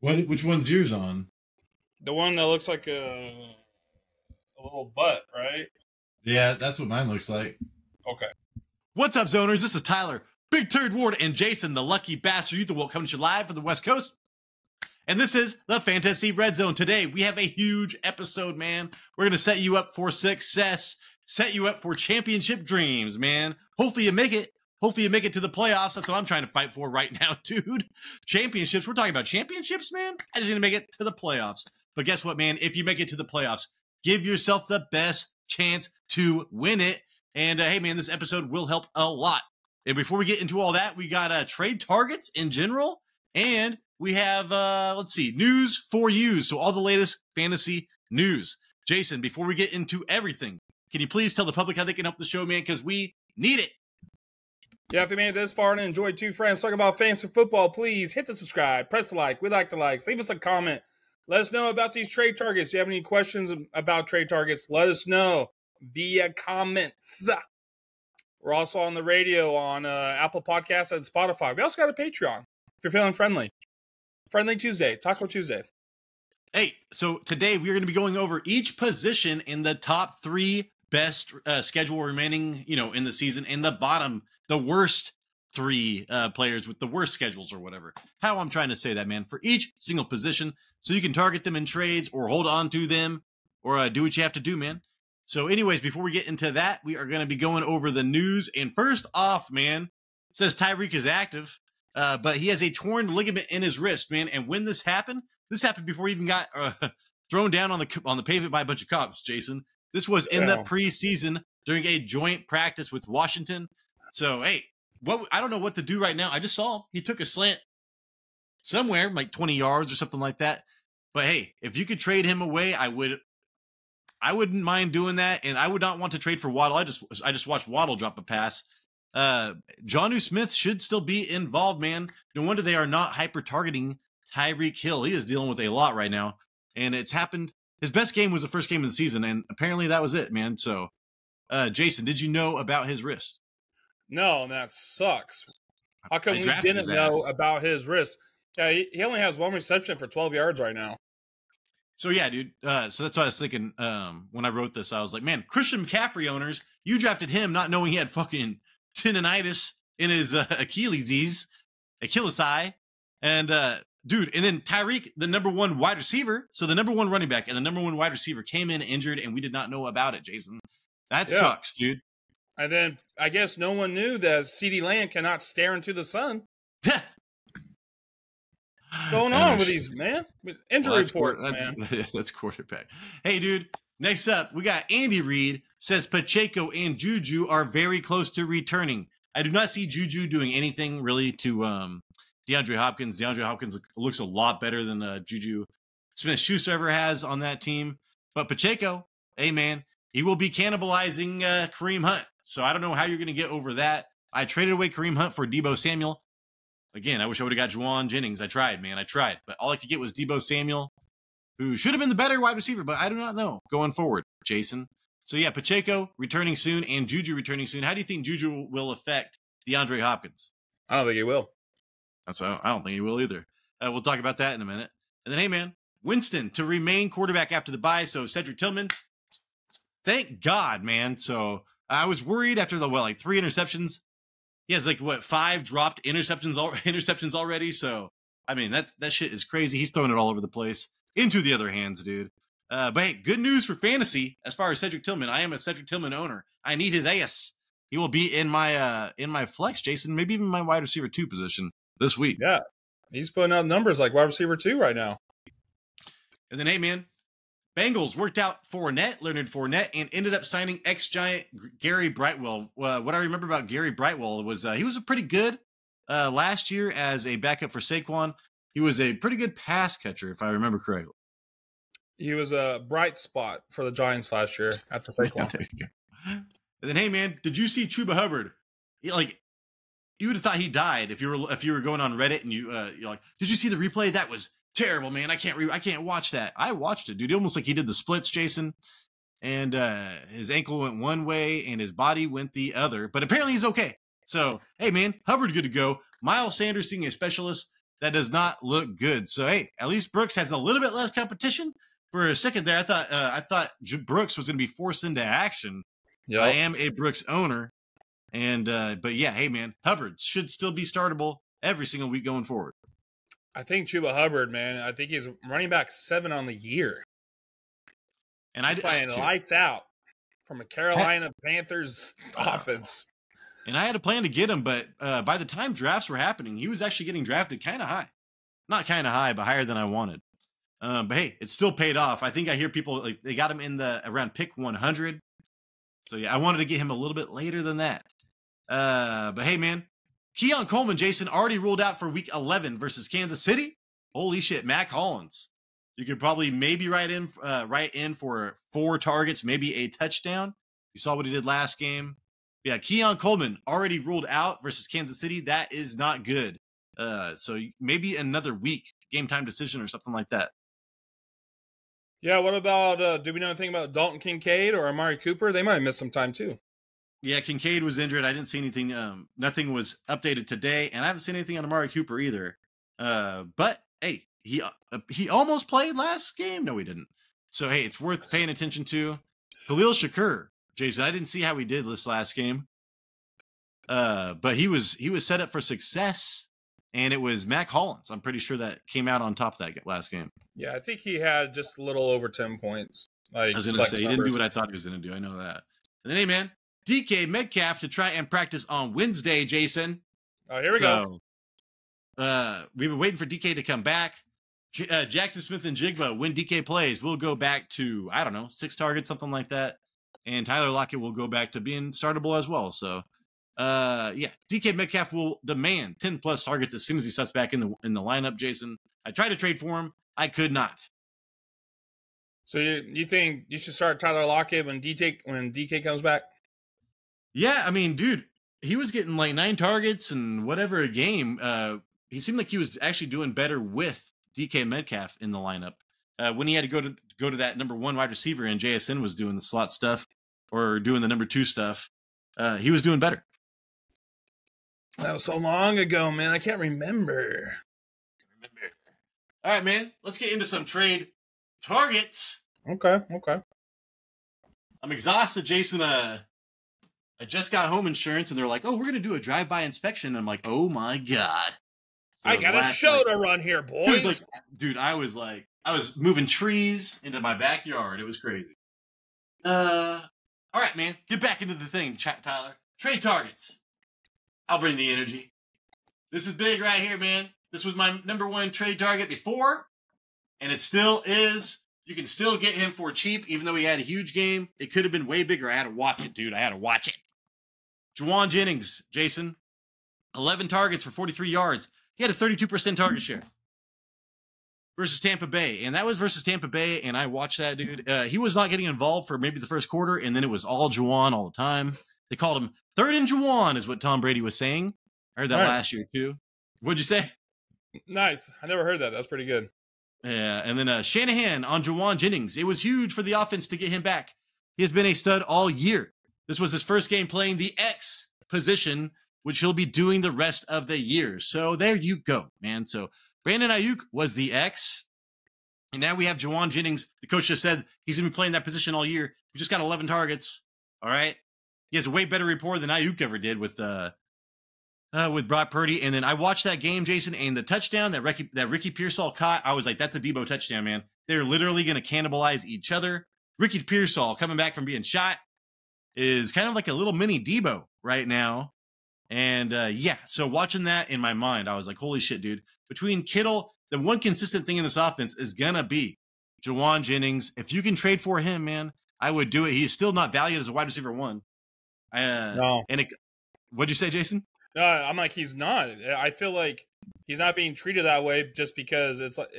Which one's yours on? The one that looks like a little butt, right? Yeah, that's what mine looks like. Okay. What's up, zoners? This is Tyler, Big Turd Ward, and Jason, the lucky bastard youth that will come to you live from the West Coast. And this is the Fantasy Red Zone. Today, we have a huge episode, man. We're going to set you up for success, set you up for championship dreams, man. Hopefully you make it. Hopefully you make it to the playoffs. That's what I'm trying to fight for right now, dude. Championships. We're talking about championships, man. I just need to make it to the playoffs. But guess what, man? If you make it to the playoffs, give yourself the best chance to win it. And hey, man, this episode will help a lot. And before we get into all that, we got trade targets in general. And we have, news for you. So all the latest fantasy news. Jason, before we get into everything, can you please tell the public how they can help the show, man? Because we need it. Yeah, if you made it this far and enjoyed two friends talking about fantasy football, please hit the subscribe, press the like. We like the likes. Leave us a comment. Let us know about these trade targets. If you have any questions about trade targets, let us know via comments. We're also on the radio on Apple Podcasts and Spotify. We also got a Patreon if you're feeling friendly. Friendly Tuesday, Taco Tuesday. Hey, so today we are going to be going over each position in the top three best schedule remaining, in the season, and the worst three players with the worst schedules or whatever. How I'm trying to say that, man, for each single position, so you can target them in trades or hold on to them or do what you have to do, man. So anyways, before we get into that, we are going to be going over the news. And first off, man, it says Tyreek is active, but he has a torn ligament in his wrist, man. And when this happened before he even got thrown down on the pavement by a bunch of cops, Jason. This was in the preseason during a joint practice with Washington. So, hey, I don't know what to do right now. I just saw he took a slant somewhere, like 20 yards or something like that. But hey, if you could trade him away, I wouldn't mind doing that. And I would not want to trade for Waddle. I just watched Waddle drop a pass. Jonnu Smith should still be involved, man. No wonder they are not hyper targeting Tyreek Hill. He is dealing with a lot right now. And it's happened. His best game was the first game of the season, and apparently that was it, man. So, Jason, did you know about his wrist? No, and that sucks. How come we didn't know about his wrist? Yeah, he only has one reception for 12 yards right now. So, yeah, dude. So that's what I was thinking when I wrote this. I was like, man, Christian McCaffrey owners, you drafted him not knowing he had fucking tendonitis in his Achilles eye. And, dude, and then Tyreek, the number one wide receiver, so the number one running back and the number one wide receiver came in injured, and we did not know about it, Jason. That sucks, dude. And then I guess no one knew that CeeDee Lamb cannot stare into the sun. What's going on with these, man? Injury reports, man. That's quarterback. Hey, dude, next up, we got Andy Reid says Pacheco and Juju are very close to returning. I do not see Juju doing anything really to DeAndre Hopkins. DeAndre Hopkins looks a lot better than Juju Smith-Schuster ever has on that team. But Pacheco, hey, man, he will be cannibalizing Kareem Hunt. So I don't know how you're going to get over that. I traded away Kareem Hunt for Deebo Samuel. Again, I wish I would have got Jauan Jennings. I tried, man. I tried. But all I could get was Deebo Samuel, who should have been the better wide receiver, but I do not know going forward, Jason. So, yeah, Pacheco returning soon and Juju returning soon. How do you think Juju will affect DeAndre Hopkins? I don't think he will. I don't think he will either. We'll talk about that in a minute. And then, hey, man, Winston to remain quarterback after the bye. So, Cedric Tillman, thank God, man. So, I was worried after the, 3 interceptions. He has, 5 dropped interceptions already. So, I mean, that shit is crazy. He's throwing it all over the place into the other hands, dude. But, hey, good news for fantasy as far as Cedric Tillman. I am a Cedric Tillman owner. I need his ass. He will be in my flex, Jason, maybe even my wide receiver 2 position this week. Yeah. He's putting up numbers like wide receiver 2 right now. And then, hey, man, Bengals worked out Leonard Fournette, and ended up signing ex-Giant Gary Brightwell. What I remember about Gary Brightwell was he was a pretty good last year as a backup for Saquon. He was a pretty good pass catcher, if I remember correctly. He was a bright spot for the Giants last year after Saquon. There you go. And then, hey, man, did you see Chuba Hubbard? You would have thought he died if you were going on Reddit and you're like, did you see the replay? That was terrible, man. I can't watch that. I watched it, dude. Almost like he did the splits, Jason. And his ankle went one way and his body went the other. But apparently he's okay. So, hey, man, Hubbard good to go. Miles Sanders seeing a specialist. that does not look good. So, hey, at least Brooks has a little bit less competition. For a second there, I thought Brooks was going to be forced into action. Yep. I am a Brooks owner. And, but yeah, hey, man, Hubbard should still be startable every single week going forward. I think Chuba Hubbard, man, I think he's running back 7 on the year. And he's playing lights out from a Carolina Panthers offense. And I had a plan to get him, but by the time drafts were happening, he was actually getting drafted kind of high. Not kind of high, but higher than I wanted. But hey, it still paid off. I think I hear people like they got him in around pick 100. So yeah, I wanted to get him a little bit later than that. But hey, man, Keon Coleman, Jason, already ruled out for week 11 versus Kansas City. Holy shit, Mac Hollins. You could probably maybe write in for 4 targets, maybe a touchdown. You saw what he did last game. Yeah, Keon Coleman already ruled out versus Kansas City. That is not good. So maybe another week, game time decision or something like that. Yeah, what about, do we know anything about Dalton Kincaid or Amari Cooper? They might have missed some time too. Yeah, Kincaid was injured. I didn't see anything. Nothing was updated today, and I haven't seen anything on Amari Cooper either. But hey, he almost played last game. No, he didn't. So hey, it's worth paying attention to. Khalil Shakur, Jason. I didn't see how he did this last game. But he was set up for success, and it was Mac Hollins. I'm pretty sure that came out on top of that last game. Yeah, I think he had just a little over 10 points. Like, I was going to say, he didn't do what I thought he was going to do. I know that. And then, hey, man, DK Metcalf to try and practice on Wednesday, Jason. Oh, here we go. We've been waiting for DK to come back. Jackson Smith and Jigba, when DK plays, we'll go back to, I don't know, 6 targets, something like that. And Tyler Lockett will go back to being startable as well. So, yeah, DK Metcalf will demand 10+ targets as soon as he starts back in the lineup, Jason. I tried to trade for him. I could not. So you think you should start Tyler Lockett when DK comes back? Yeah, I mean, dude, he was getting like 9 targets and whatever a game. He seemed like he was actually doing better with DK Metcalf in the lineup. When he had to go to that number 1 wide receiver and JSN was doing the slot stuff or doing the number 2 stuff, he was doing better. That was so long ago, man. I can't remember. All right, man. Let's get into some trade targets. Okay. I'm exhausted, Jason. I just got home insurance, and they're like, "Oh, we're gonna do a drive-by inspection." And I'm like, "Oh my god!" So I got a show to run here, boys. Dude, I was moving trees into my backyard. It was crazy. All right, man. Get back into the thing, Tyler. Trade targets. I'll bring the energy. This is big right here, man. This was my number 1 trade target before, and it still is. You can still get him for cheap, even though he had a huge game. It could have been way bigger. I had to watch it, dude. I had to watch it. Jauan Jennings, Jason, 11 targets for 43 yards. He had a 32% target share versus Tampa Bay, and that was versus Tampa Bay, and I watched that, dude. He was not getting involved for maybe the first quarter, and then it was all Jauan all the time. They called him third and Jauan, is what Tom Brady was saying. I heard that last year, too. What'd you say? Nice. I never heard that. That's pretty good. Yeah, and then Shanahan on Jauan Jennings. It was huge for the offense to get him back. He has been a stud all year. This was his first game playing the X position, which he'll be doing the rest of the year. So there you go, man. So Brandon Ayuk was the X. And now we have Jauan Jennings. The coach just said he's going to be playing that position all year. He just got 11 targets. All right. He has a way better rapport than Ayuk ever did with Brock Purdy. And then I watched that game, Jason, and the touchdown that Ricky Pearsall caught, I was like, that's a Debo touchdown, man. They're literally going to cannibalize each other. Ricky Pearsall coming back from being shot is kind of like a little mini Debo right now. And yeah, so watching that in my mind, I was like, holy shit, dude. Between Kittle, the one consistent thing in this offense is going to be Jauan Jennings. If you can trade for him, man, I would do it. He's still not valued as a wide receiver 1. No. And what'd you say, Jason? I'm like, he's not. I feel like he's not being treated that way just because it's like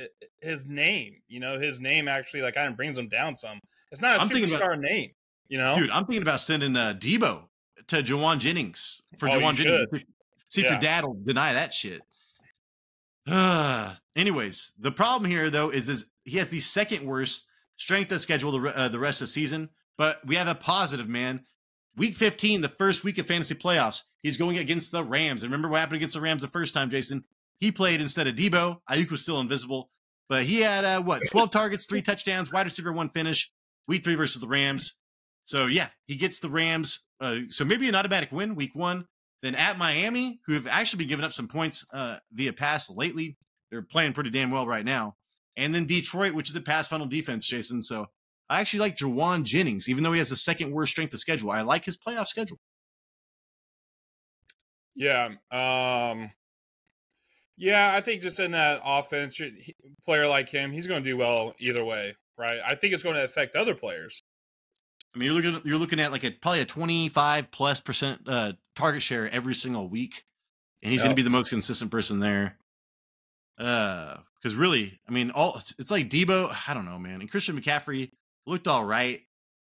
his name. You know, his name actually like kind of brings him down some. It's not a superstar name. You know, dude, I'm thinking about sending Debo to Jauan Jennings for Jauan Jennings. See if your dad will deny that shit. Anyways, the problem here though is he has the second worst strength of schedule the rest of the season. But we have a positive, man. Week 15, the first week of fantasy playoffs, he's going against the Rams. And remember what happened against the Rams the first time, Jason? he played instead of Debo. Ayuk was still invisible, but he had 12 targets, 3 touchdowns, wide receiver 1 finish, week 3 versus the Rams. So yeah, he gets the Rams. So maybe an automatic win week 1. Then at Miami, who have actually been giving up some points via pass lately. They're playing pretty damn well right now. And then Detroit, which is a pass funnel defense, Jason. So I actually like Jauan Jennings, even though he has the second worst strength of schedule. I like his playoff schedule. Yeah. Yeah, I think just in that offense, player like him, he's going to do well either way, right? I think it's going to affect other players. I mean, you're looking at like probably a 25+% target share every single week, and he's going to be the most consistent person there. Because really, I mean, it's like Debo. I don't know, man. And Christian McCaffrey looked all right,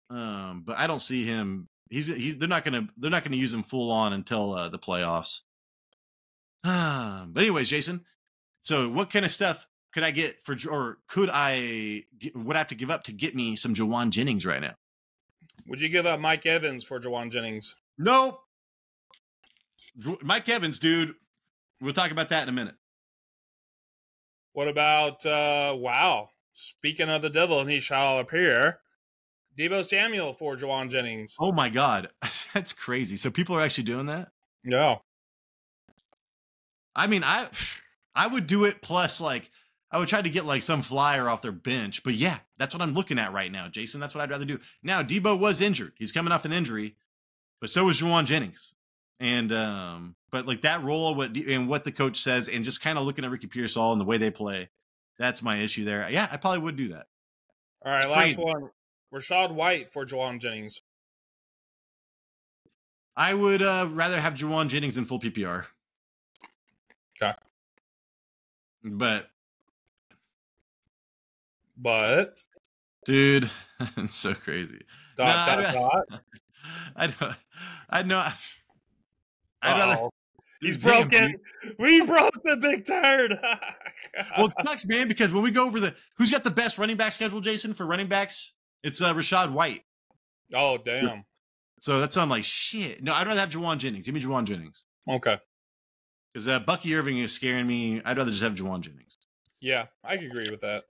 but I don't see him. They're not gonna use him full on until the playoffs. But anyways, Jason. So what kind of stuff could I get would I have to give up to get me some Jauan Jennings right now? Would you give up Mike Evans for Jauan Jennings? Nope. Mike Evans, dude. We'll talk about that in a minute. What about, speaking of the devil, and he shall appear, Deebo Samuel for Jauan Jennings. Oh, my God. That's crazy. So people are actually doing that? Yeah. I mean, I would do it plus, like, I would try to get, like, some flyer off their bench. But, yeah, that's what I'm looking at right now, Jason. That's what I'd rather do. Now, Debo was injured. He's coming off an injury. But so was Jauan Jennings. And, but, like, that role and what the coach says and just kind of looking at Ricky Pearsall and the way they play, that's my issue there. Yeah, I probably would do that. All right, last one. Rachaad White for Jauan Jennings. I would rather have Jauan Jennings in full PPR. Okay. But dude, it's so crazy. Dot. I know. I'd rather. He's broken. We broke the big turd. Well, it sucks, man, because when we go over who's got the best running back schedule, Jason, for running backs, it's Rachaad White. Oh, damn. So that's I'm like, shit. No, I'd rather have Jauan Jennings. Give me Jauan Jennings. Okay. Because Bucky Irving is scaring me. I'd rather just have Jauan Jennings. Yeah, I can agree with that.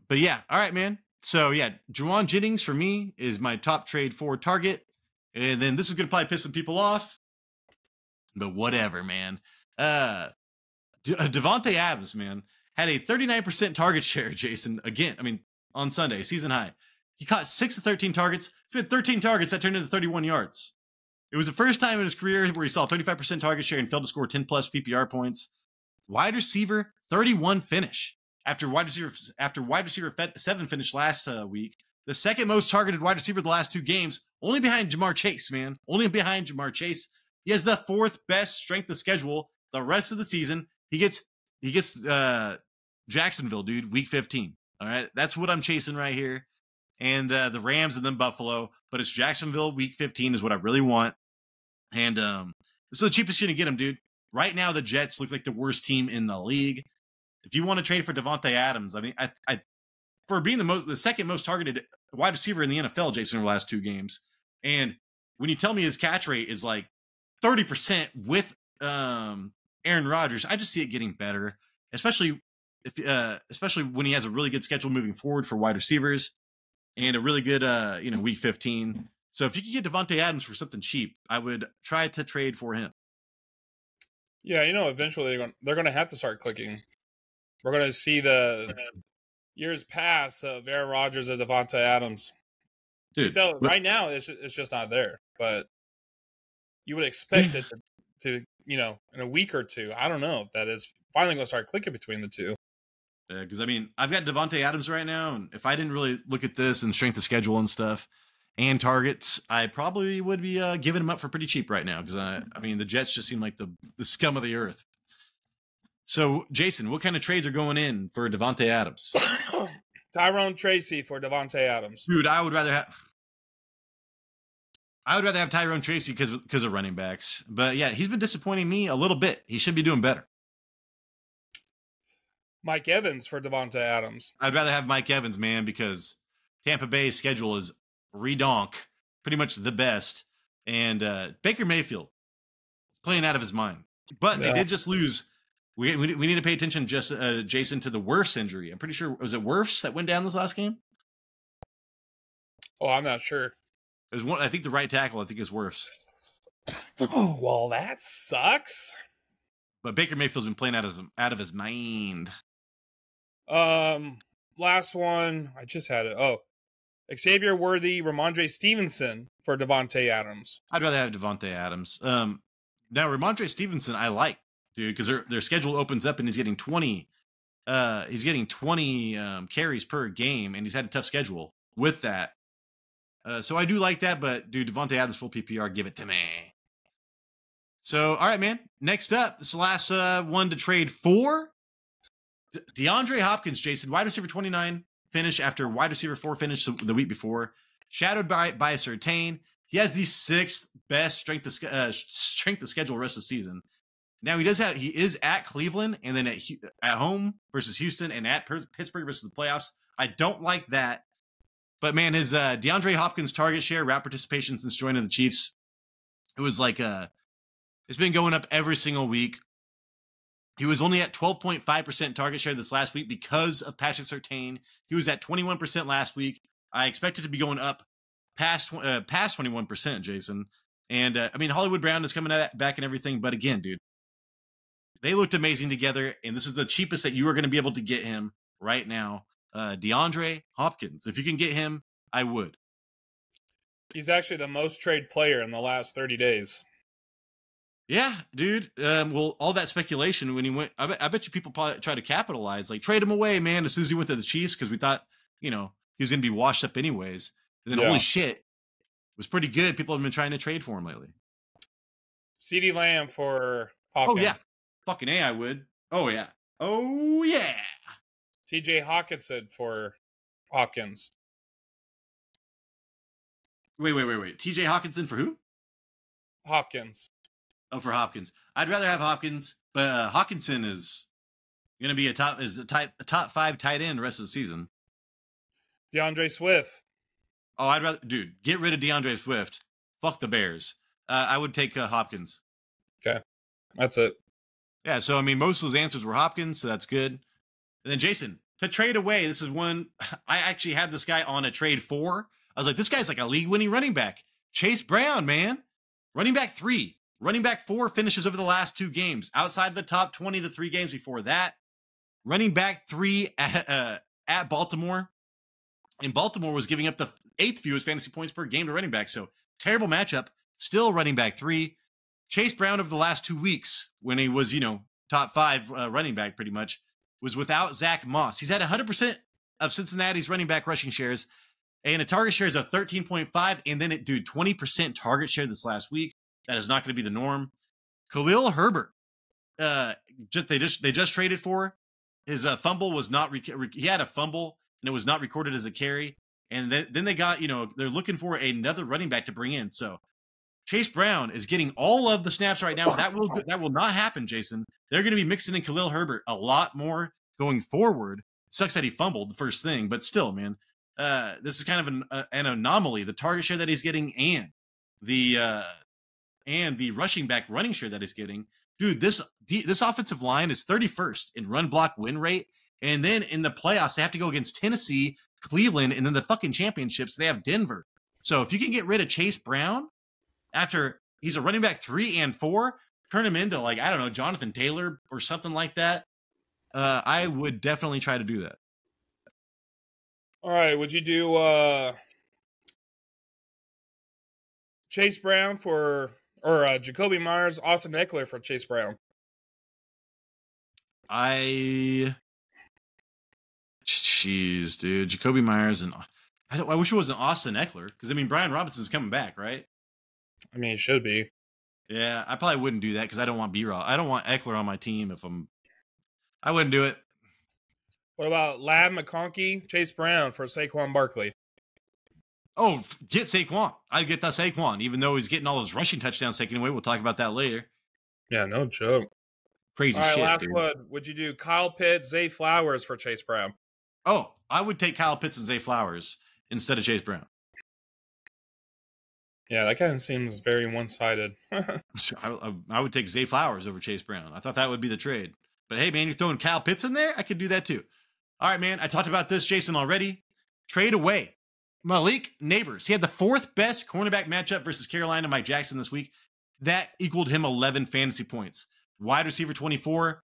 But yeah, all right, man. So yeah, Jauan Jennings for me is my top trade forward target. And then this is going to probably piss some people off. But whatever, man. Davante Adams, man, had a 39% target share, Jason. Again, I mean, on Sunday, season high. He caught 6 of 13 targets. He had 13 targets that turned into 31 yards. It was the first time in his career where he saw 35% target share and failed to score 10 plus PPR points. Wide receiver 31 finish after wide receiver 7 finished last week. The second most targeted wide receiver the last 2 games, only behind Jamar Chase, man. Only behind Jamar Chase. He has the 4th best strength of schedule the rest of the season. He gets Jacksonville, dude, week 15. All right, that's what I'm chasing right here. And the Rams and then Buffalo, but it's Jacksonville week 15 is what I really want. And this is the cheapest you're gonna get him, dude. Right now, the Jets look like the worst team in the league. If you want to trade for Davante Adams, I mean, I for being the second most targeted wide receiver in the NFL, Jason, over the last 2 games. And when you tell me his catch rate is like 30% with Aaron Rodgers, I just see it getting better, especially when he has a really good schedule moving forward for wide receivers and a really good week 15. So if you could get Davante Adams for something cheap, I would try to trade for him. Yeah, eventually they're going to have to start clicking. We're going to see the years pass of Aaron Rodgers and Davante Adams. Dude, right now it's just not there, but you would expect it to in a week or 2. I don't know if that is finally going to start clicking between the two. Yeah, because I mean, I've got Davante Adams right now, and if I didn't really look at this and strength of schedule and stuff and targets, I probably would be giving him up for pretty cheap right now. Because I mean, the Jets just seem like the scum of the earth. So, Jason, what kind of trades are going in for Davante Adams? Tyrone Tracy for Davante Adams. Dude, I would rather have Tyrone Tracy because of running backs. But yeah, he's been disappointing me a little bit. He should be doing better. Mike Evans for Davante Adams. I'd rather have Mike Evans, man, because Tampa Bay's schedule is redonk, pretty much the best. And Baker Mayfield is playing out of his mind. But they did just lose We need to pay attention, just Jason, to the Wirfs injury. I'm pretty sure, was it Wirfs that went down this last game? Oh, I'm not sure. It was one. I think the right tackle. I think is Wirfs. Oh, well, that sucks. But Baker Mayfield's been playing out of his mind. Last one. I just had it. Oh, Xavier Worthy, Ramondre Stevenson for Davante Adams. I'd rather have Davante Adams. Now Ramondre Stevenson, I like, dude, because their schedule opens up and he's getting 20. He's getting 20 carries per game, and he's had a tough schedule with that. So I do like that, but dude, Davante Adams full PPR, give it to me. So, all right, man. Next up, this last one to trade for DeAndre Hopkins, Jason, wide receiver 29 finish after wide receiver 4 finish the week before, shadowed by Surtain. He has the 6th best strength of schedule rest of the season. Now he is at Cleveland and then at home versus Houston and at Pittsburgh versus the playoffs. I don't like that. But man, his DeAndre Hopkins target share, route participation since joining the Chiefs, it was like it's been going up every single week. He was only at 12.5% target share this last week because of Patrick Surtain. He was at 21% last week. I expect it to be going up past 21%, Jason. And I mean, Hollywood Brown is coming back and everything. But again, dude, they looked amazing together. And this is the cheapest that you are going to be able to get him right now. DeAndre Hopkins. If you can get him, I would. He's actually the most trade player in the last 30 days. Yeah, dude. Well, all that speculation when he went, I bet you people probably try to capitalize, like trade him away, man, as soon as he went to the Chiefs, because we thought, he was going to be washed up anyways. And then holy shit, it was pretty good. People have been trying to trade for him lately. CeeDee Lamb for Hopkins. Oh, yeah. Fucking A, I would. Oh, yeah. Oh, yeah. TJ Hawkinson for Hopkins. Wait. TJ Hawkinson for who? Hopkins. Oh, for Hopkins. I'd rather have Hopkins, but Hawkinson is going to be a top 5 tight end the rest of the season. DeAndre Swift. Oh, I'd rather, dude, get rid of DeAndre Swift. Fuck the Bears. I would take Hopkins. Okay. That's it. Yeah, so, I mean, most of those answers were Hopkins, so that's good. And then, Jason, to trade away, this is one, I actually had this guy on a trade for. I was like, this guy's like a league-winning running back. Chase Brown, man. Running back 3. Running back 4 finishes over the last 2 games. Outside of the top 20, the 3 games before that. Running back 3 at Baltimore. And Baltimore was giving up the 8th fewest fantasy points per game to running back. So, terrible matchup. Still running back 3. Chase Brown over the last 2 weeks, when he was, top 5 running back pretty much, was without Zach Moss. He's had 100% of Cincinnati's running back rushing shares. And a target share is a 13.5. And then 20% target share this last week. That is not going to be the norm. Khalil Herbert, they just traded for. His fumble was not. He had a fumble and it was not recorded as a carry. And then they got, they're looking for another running back to bring in. So Chase Brown is getting all of the snaps right now. That will not happen, Jason. They're going to be mixing in Khalil Herbert a lot more going forward. Sucks that he fumbled the first thing, but still, man, this is kind of an anomaly. The target share that he's getting and the rushing back running share that he's getting. Dude, this offensive line is 31st in run block win rate. And then in the playoffs, they have to go against Tennessee, Cleveland, and then the fucking championships, they have Denver. So if you can get rid of Chase Brown after he's a running back 3 and 4, turn him into Jonathan Taylor or something like that, I would definitely try to do that. All right. Would you do Chase Brown or Jacoby Myers, Austin Eckler for Chase Brown? Jeez, dude. Jacoby Myers and I wish it wasn't Austin Eckler because Brian Robinson's coming back, right? I mean, it should be. Yeah, I probably wouldn't do that because I don't want B-Rob. I don't want Eckler on my team I wouldn't do it. What about Lab McConkey, Chase Brown for Saquon Barkley? Oh, get Saquon. I'd get that Saquon, even though he's getting all those rushing touchdowns taken away. We'll talk about that later. Yeah, no joke. Crazy all right, shit. Last dude. one. Would you do Kyle Pitts, Zay Flowers for Chase Brown? Oh, I would take Kyle Pitts and Zay Flowers instead of Chase Brown. Yeah, that kind of seems very one-sided. I would take Zay Flowers over Chase Brown. I thought that would be the trade. But hey, man, you're throwing Kyle Pitts in there? I could do that too. All right, man. I talked about this, Jason, already. Trade away Malik Nabers. He had the 4th best cornerback matchup versus Carolina Mike Jackson this week. That equaled him 11 fantasy points. Wide receiver 24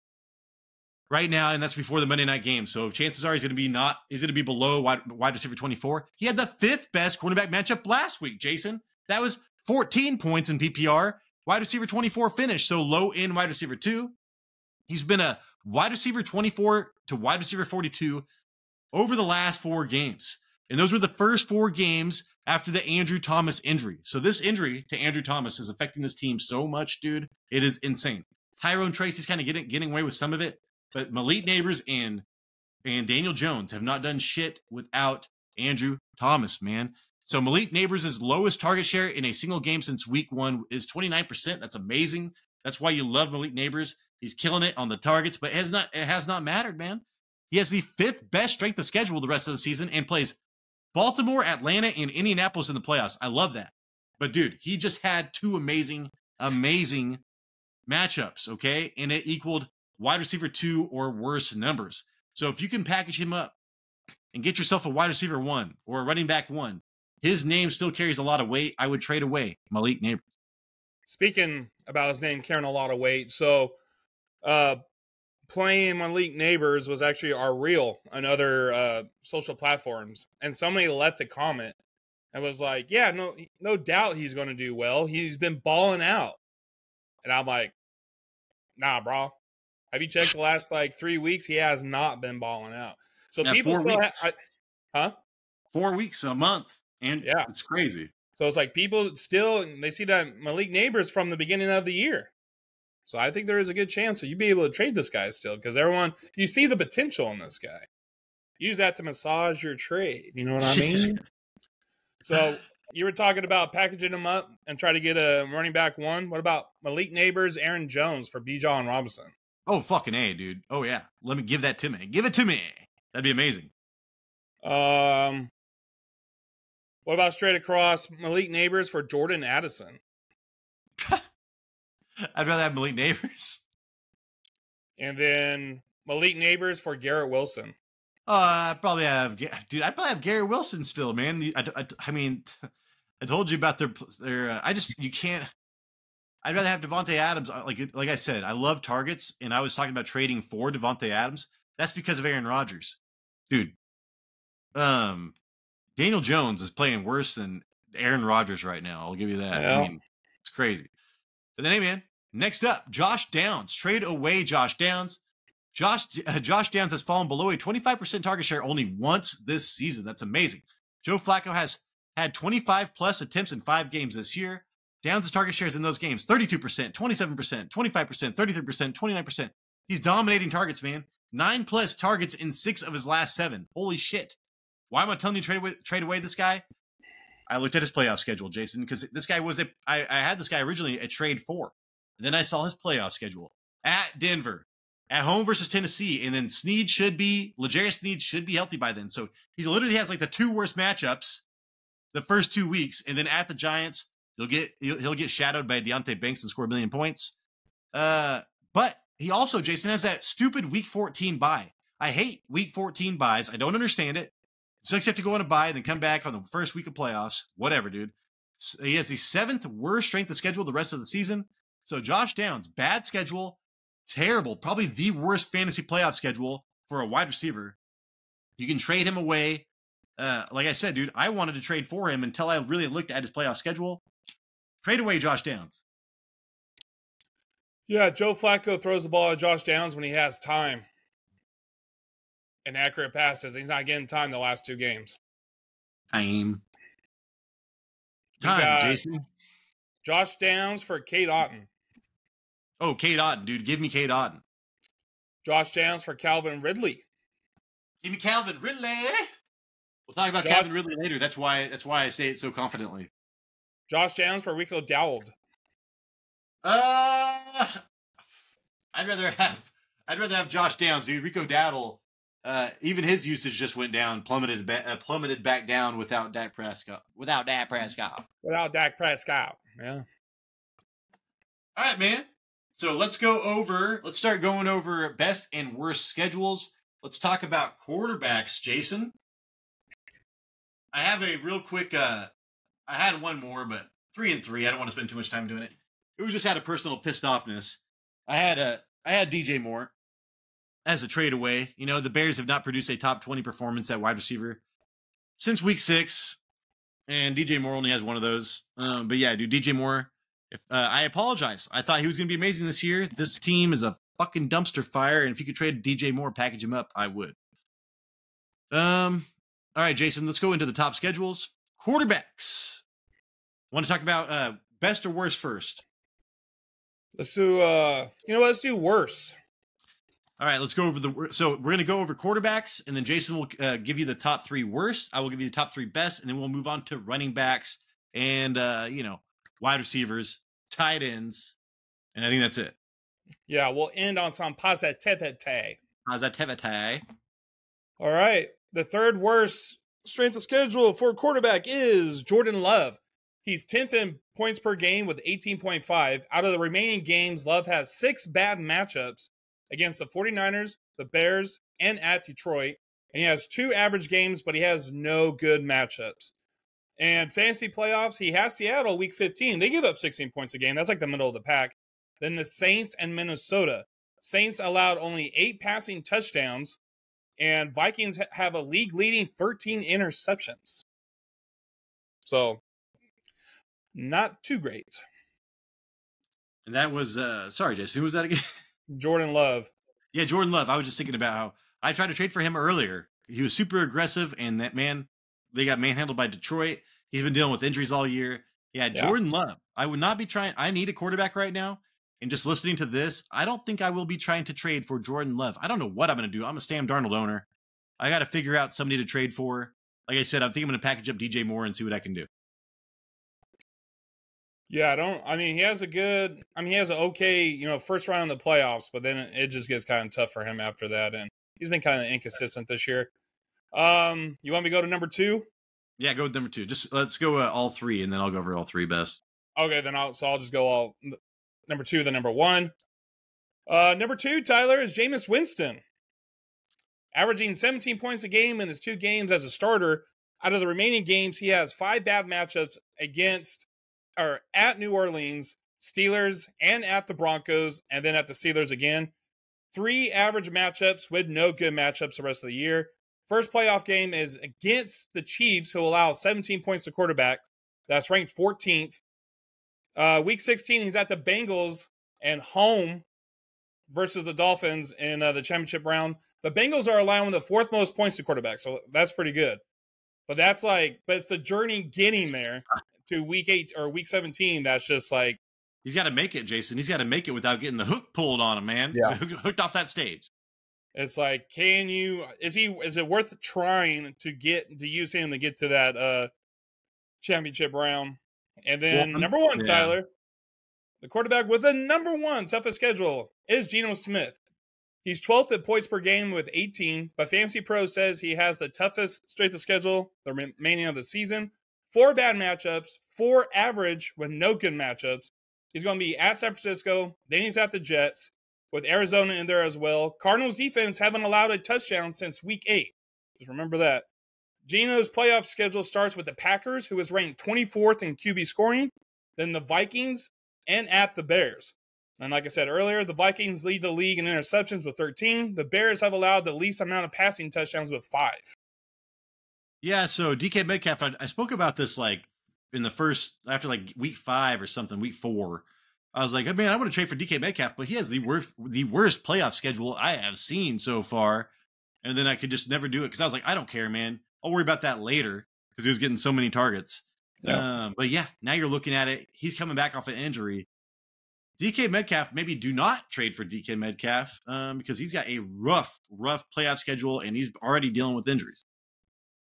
right now, and that's before the Monday night game. So chances are he's going to be below wide receiver 24. He had the 5th best cornerback matchup last week, Jason. That was 14 points in PPR. Wide receiver 24 finish, so low in wide receiver 2. He's been a wide receiver 24 to wide receiver 42 over the last 4 games. And those were the first 4 games after the Andrew Thomas injury. So this injury to Andrew Thomas is affecting this team so much, dude. It is insane. Tyrone Tracy's kind of getting away with some of it, but Malik Nabers and Daniel Jones have not done shit without Andrew Thomas, man. So Malik Nabers' lowest target share in a single game since week 1 is 29%. That's amazing. That's why you love Malik Nabers. He's killing it on the targets, but it has not mattered, man. He has the 5th best strength of schedule the rest of the season and plays Baltimore, Atlanta, and Indianapolis in the playoffs. I love that. But dude, he just had 2 amazing matchups, okay? And it equaled wide receiver 2 or worse numbers. So if you can package him up and get yourself a wide receiver 1 or a running back 1, his name still carries a lot of weight. I would trade away Malik Nabers. Speaking about his name carrying a lot of weight, so playing Malik Nabers was actually our reel on other social platforms, and somebody left a comment and was like, "Yeah, no doubt he's going to do well. He's been balling out," and I'm like, "Nah, bro. Have you checked the last 3 weeks? He has not been balling out." So Yeah, people 4 still, weeks. 4 weeks, a month, and yeah, it's crazy. So it's like people still, they see that Malik Nabers from the beginning of the year. So I think there is a good chance that you'd be able to trade this guy still, because you see the potential in this guy. Use that to massage your trade. You know what I mean? So you were talking about packaging him up and try to get a running back 1. What about Malik Nabers, Aaron Jones for Bijan Robinson? Oh, fucking A, dude. Oh, yeah. Let me give that to me. Give it to me. That'd be amazing. What about straight across Malik Nabers for Jordan Addison? I'd rather have Malik Nabers. And then Malik Nabers for Garrett Wilson. I'd probably have Garrett Wilson still, man. I mean, I told you about their you can't. I'd rather have Davante Adams. Like I said, I love targets, and I was talking about trading for Davante Adams. That's because of Aaron Rodgers, dude. Daniel Jones is playing worse than Aaron Rodgers right now. I'll give you that. Yeah. I mean, it's crazy. But then, hey, man, next up, Josh Downs. Trade away Josh Downs. Josh Downs has fallen below a 25% target share only once this season. That's amazing. Joe Flacco has had 25-plus attempts in 5 games this year. Downs' target shares in those games, 32%, 27%, 25%, 33%, 29%. He's dominating targets, man. 9-plus targets in 6 of his last 7. Holy shit. Why am I telling you trade away this guy? I looked at his playoff schedule, Jason, because this guy I had this guy originally at trade 4. And then I saw his playoff schedule. At Denver, at home versus Tennessee, and then L'Jarius Sneed should be healthy by then. So he literally has the 2 worst matchups the first 2 weeks, and then at the Giants, he'll get shadowed by Deontay Banks and score 1 million points. But he also, Jason, has that stupid week 14 bye. I hate week 14 buys. I don't understand it. So you have to go on a bye and then come back on the first week of playoffs. Whatever, dude. He has the 7th worst strength of schedule the rest of the season. So Josh Downs, bad schedule, terrible, probably the worst fantasy playoff schedule for a wide receiver. You can trade him away. Like I said, dude, I wanted to trade for him until I really looked at his playoff schedule. Trade away Josh Downs. Yeah, Joe Flacco throws the ball at Josh Downs when he has time. And accurate passes. He's not getting time the last 2 games. Time, Jason. Josh Downs for Cade Otton. Oh, Cade Otton, dude. Give me Cade Otton. Josh Downs for Calvin Ridley. Give me Calvin Ridley. We'll talk about Calvin Ridley later. That's why I say it so confidently. Josh Downs for Rico Dowdle. I'd rather have Josh Downs, dude. Rico Dowdle. Even his usage just went down, plummeted back down without Dak Prescott. Yeah. Yeah. All right, man. So let's start going over best and worst schedules. Let's talk about quarterbacks, Jason. I have a real quick, I had one more, but 3-3. I don't want to spend too much time doing it. It was just out of personal pissed offness. I had DJ Moore as a trade away. You know, the Bears have not produced a top 20 performance at wide receiver since week 6, and DJ Moore only has one of those. But yeah, dude, DJ Moore, I apologize. I thought he was going to be amazing this year. This team is a fucking dumpster fire, and if you could trade DJ Moore, package him up, I would. All right, Jason, let's go into the top schedules. Quarterbacks. Want to talk about best or worst first? Let's do, let's do worse. All right, let's go over so we're going to go over quarterbacks, and then Jason will give you the top 3 worst. I will give you the top 3 best, and then we'll move on to running backs and, wide receivers, tight ends, and I think that's it. Yeah, we'll end on some positivity. Positivity. All right. The third worst strength of schedule for quarterback is Jordan Love. He's 10th in points per game with 18.5. Out of the remaining games, Love has 6 bad matchups against the 49ers, the Bears, and at Detroit. And he has 2 average games, but he has no good matchups. And fantasy playoffs, he has Seattle week 15. They give up 16 points a game. That's like the middle of the pack. Then the Saints and Minnesota. Saints allowed only 8 passing touchdowns, and Vikings have a league-leading 13 interceptions. So, not too great. And that was, sorry, Jason, who was that again? Jordan Love. Yeah, Jordan Love. I was just thinking about how I tried to trade for him earlier. He was super aggressive, and that man, they got manhandled by Detroit. He's been dealing with injuries all year. Yeah, Jordan Love. I would not be trying. I need a quarterback right now. And just listening to this, I don't think I will be trying to trade for Jordan Love. I don't know what I'm going to do. I'm a Sam Darnold owner. I got to figure out somebody to trade for. Like I said, I think I'm going to package up DJ Moore and see what I can do. Yeah, he has an okay, first round in the playoffs, but then it just gets kind of tough for him after that. And he's been kind of inconsistent this year. You want me to go to number 2? Yeah, go with number 2. Just let's go all 3, and then I'll go over all 3 best. Okay, then I'll just go all number 2, then number 1. Number 2, Tyler, is Jameis Winston. Averaging 17 points a game in his 2 games as a starter. Out of the remaining games, he has 5 bad matchups at New Orleans, Steelers, and at the Broncos, and then at the Steelers again. 3 average matchups with no good matchups the rest of the year. First playoff game is against the Chiefs, who allow 17 points to quarterback. That's ranked 14th. Week 16, he's at the Bengals and home versus the Dolphins in the championship round. The Bengals are allowing the 4th most points to quarterback, so that's pretty good. But it's the journey getting there to week 8 or week 17. That's just like, he's got to make it, Jason. He's got to make it without getting the hook pulled on him, man. Yeah. He's hooked off that stage. It's like, is it worth trying to use him to get to that championship round? And then number 1, Tyler, the quarterback with the number 1 toughest schedule is Geno Smith. He's 12th at points per game with 18, but Fantasy Pro says he has the toughest strength of schedule the remaining of the season. 4 bad matchups, 4 average with no good matchups. He's going to be at San Francisco, then he's at the Jets, with Arizona in there as well. Cardinals defense haven't allowed a touchdown since week 8. Just remember that. Geno's playoff schedule starts with the Packers, who is ranked 24th in QB scoring, then the Vikings, and at the Bears. And like I said earlier, the Vikings lead the league in interceptions with 13. The Bears have allowed the least amount of passing touchdowns with 5. Yeah, so DK Metcalf, I spoke about this like in the first, after like week 5 or something, week 4. I was like, man, I want to trade for DK Metcalf, but he has the worst playoff schedule I have seen so far. And then I could just never do it because I was like, I don't care, man. I'll worry about that later because he was getting so many targets. Yeah. But yeah, now you're looking at it. He's coming back off an injury. DK Metcalf, maybe do not trade for DK Metcalf because he's got a rough playoff schedule and he's already dealing with injuries.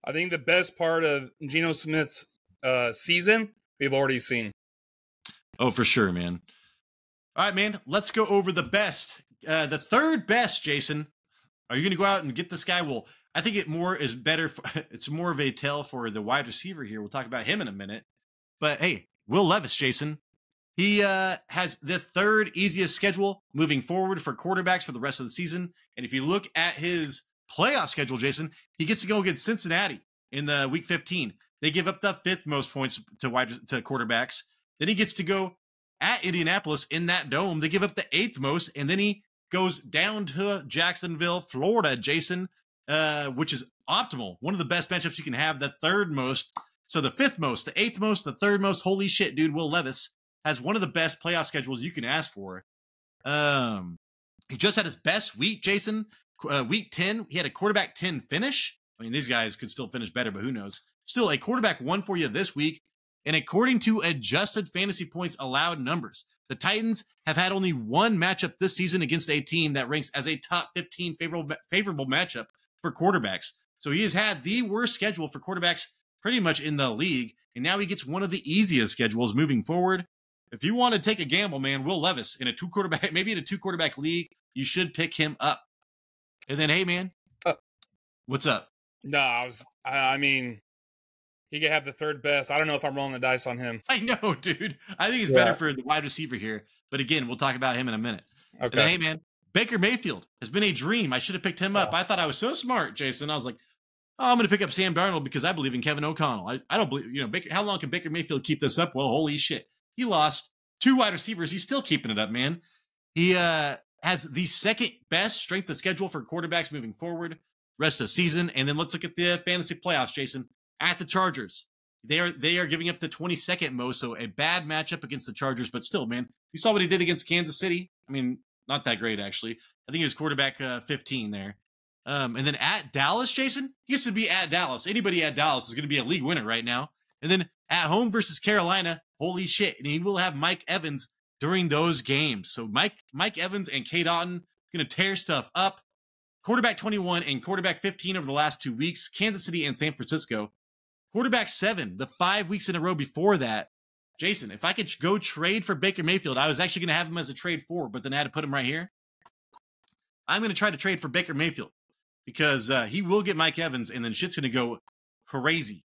I think the best part of Geno Smith's season we've already seen. Oh, for sure, man. All right, man. Let's go over the best. The third best, Jason. Are you going to go out and get this guy? Well, I think it's more of a tale for the wide receiver here. We'll talk about him in a minute. But hey, Will Levis, Jason. He has the third easiest schedule moving forward for quarterbacks for the rest of the season. And if you look at his playoff schedule, Jason, he gets to go against Cincinnati in the week 15. They give up the 5th most points to quarterbacks. Then he gets to go at Indianapolis in that dome. They give up the 8th most, and then he goes down to Jacksonville, Florida, Jason, which is optimal. One of the best matchups you can have, the 3rd most. So the 5th most, the 8th most, the 3rd most. Holy shit, dude. Will Levis has one of the best playoff schedules you can ask for. He just had his best week, Jason. Week 10, he had a quarterback 10 finish. I mean, these guys could still finish better, but who knows? Still, a quarterback 1 for you this week. And according to adjusted fantasy points allowed numbers, the Titans have had only one matchup this season against a team that ranks as a top 15 favorable matchup for quarterbacks. So he has had the worst schedule for quarterbacks pretty much in the league. And now he gets one of the easiest schedules moving forward. If you want to take a gamble, man, Will Levis in a 2-quarterback, maybe in a 2-quarterback league, you should pick him up. And then, hey, man, what's up? No, I mean, he could have the 3rd best. I don't know if I'm rolling the dice on him. I know, dude. I think he's better for the wide receiver here. But again, we'll talk about him in a minute. Okay. And then, hey, man, Baker Mayfield has been a dream. I should have picked him up. I thought I was so smart, Jason. I was like, oh, I'm going to pick up Sam Darnold because I believe in Kevin O'Connell. I don't believe, Baker, how long can Baker Mayfield keep this up? Well, holy shit. He lost 2 wide receivers. He's still keeping it up, man. He has the 2nd best strength of schedule for quarterbacks moving forward rest of the season. And then let's look at the fantasy playoffs, Jason. At the Chargers, they are giving up the 22nd most, so a bad matchup against the Chargers, but still, man, you saw what he did against Kansas City. I mean, not that great, actually. I think he was quarterback 15 there. And then at Dallas, Jason, he gets to be at Dallas. Anybody at Dallas is going to be a league winner right now. And then at home versus Carolina, holy shit. And he will have Mike Evans during those games. So Mike Evans and K. Dotton going to tear stuff up. Quarterback 21 and quarterback 15 over the last 2 weeks, Kansas City and San Francisco. Quarterback 7, the 5 weeks in a row before that. Jason, if I could go trade for Baker Mayfield, I was actually going to have him as a trade for, but then I had to put him right here. I'm going to try to trade for Baker Mayfield because he will get Mike Evans, and then shit's going to go crazy.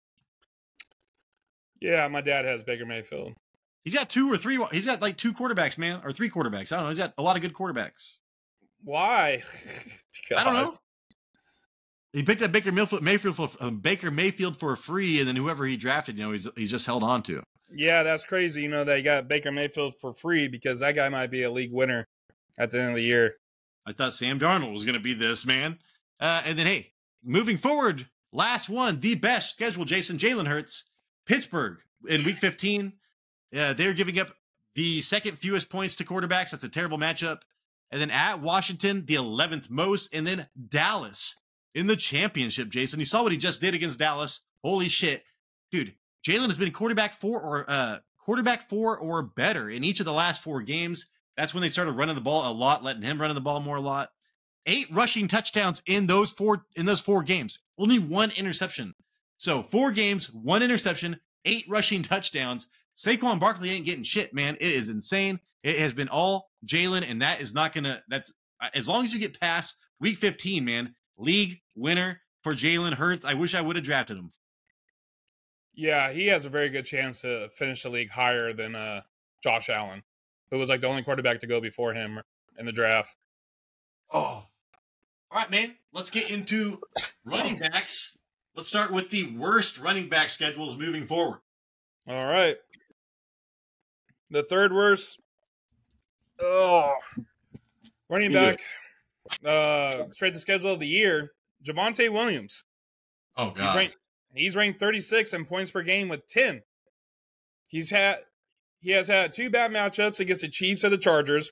Yeah, my dad has Baker Mayfield. He's got 2 or 3. He's got like 2 quarterbacks, man, or 3 quarterbacks. I don't know. He's got a lot of good quarterbacks. Why? I don't know. He picked up Baker Mayfield for free, and then whoever he drafted, he's just held on to. Yeah, that's crazy. That he got Baker Mayfield for free because that guy might be a league winner at the end of the year. I thought Sam Darnold was going to be this, man. And then, hey, moving forward, last one, the best schedule, Jason, Jalen Hurts, Pittsburgh in week 15. They're giving up the 2nd fewest points to quarterbacks. That's a terrible matchup. And then at Washington, the 11th most, and then Dallas in the championship, Jason. You saw what he just did against Dallas. Holy shit. Dude, Jalen has been quarterback 4 or better in each of the last 4 games. That's when they started running the ball a lot, letting him run the ball more a lot. 8 rushing touchdowns in those 4 games. Only 1 interception. So 4 games, 1 interception, 8 rushing touchdowns. Saquon Barkley ain't getting shit, man. It is insane. It has been all Jalen, and that is not gonna. That's as long as you get past week 15, man. League winner for Jalen Hurts. I wish I would have drafted him. Yeah, he has a very good chance to finish the league higher than Josh Allen, who was like the only quarterback to go before him in the draft. Oh, all right, man. Let's get into running backs. Let's start with the worst running back schedules moving forward. All right. The 3rd worst. Oh, running back. Straight the schedule of the year, Javonte Williams. Oh God, he's ranked 36 in points per game with 10. He has had 2 bad matchups against the Chiefs and the Chargers,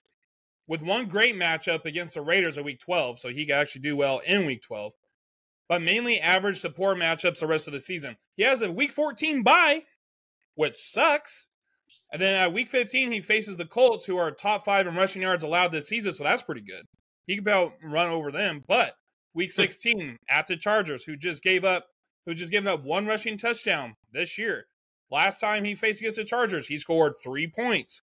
with 1 great matchup against the Raiders in week 12, so he could actually do well in week 12. But mainly average to poor matchups the rest of the season. He has a week 14 bye, which sucks. And then at week 15, he faces the Colts, who are top 5 in rushing yards allowed this season, so that's pretty good. He could about run over them. But week 16 at the Chargers, who just given up 1 rushing touchdown this year. Last time he faced against the Chargers, he scored 3 points.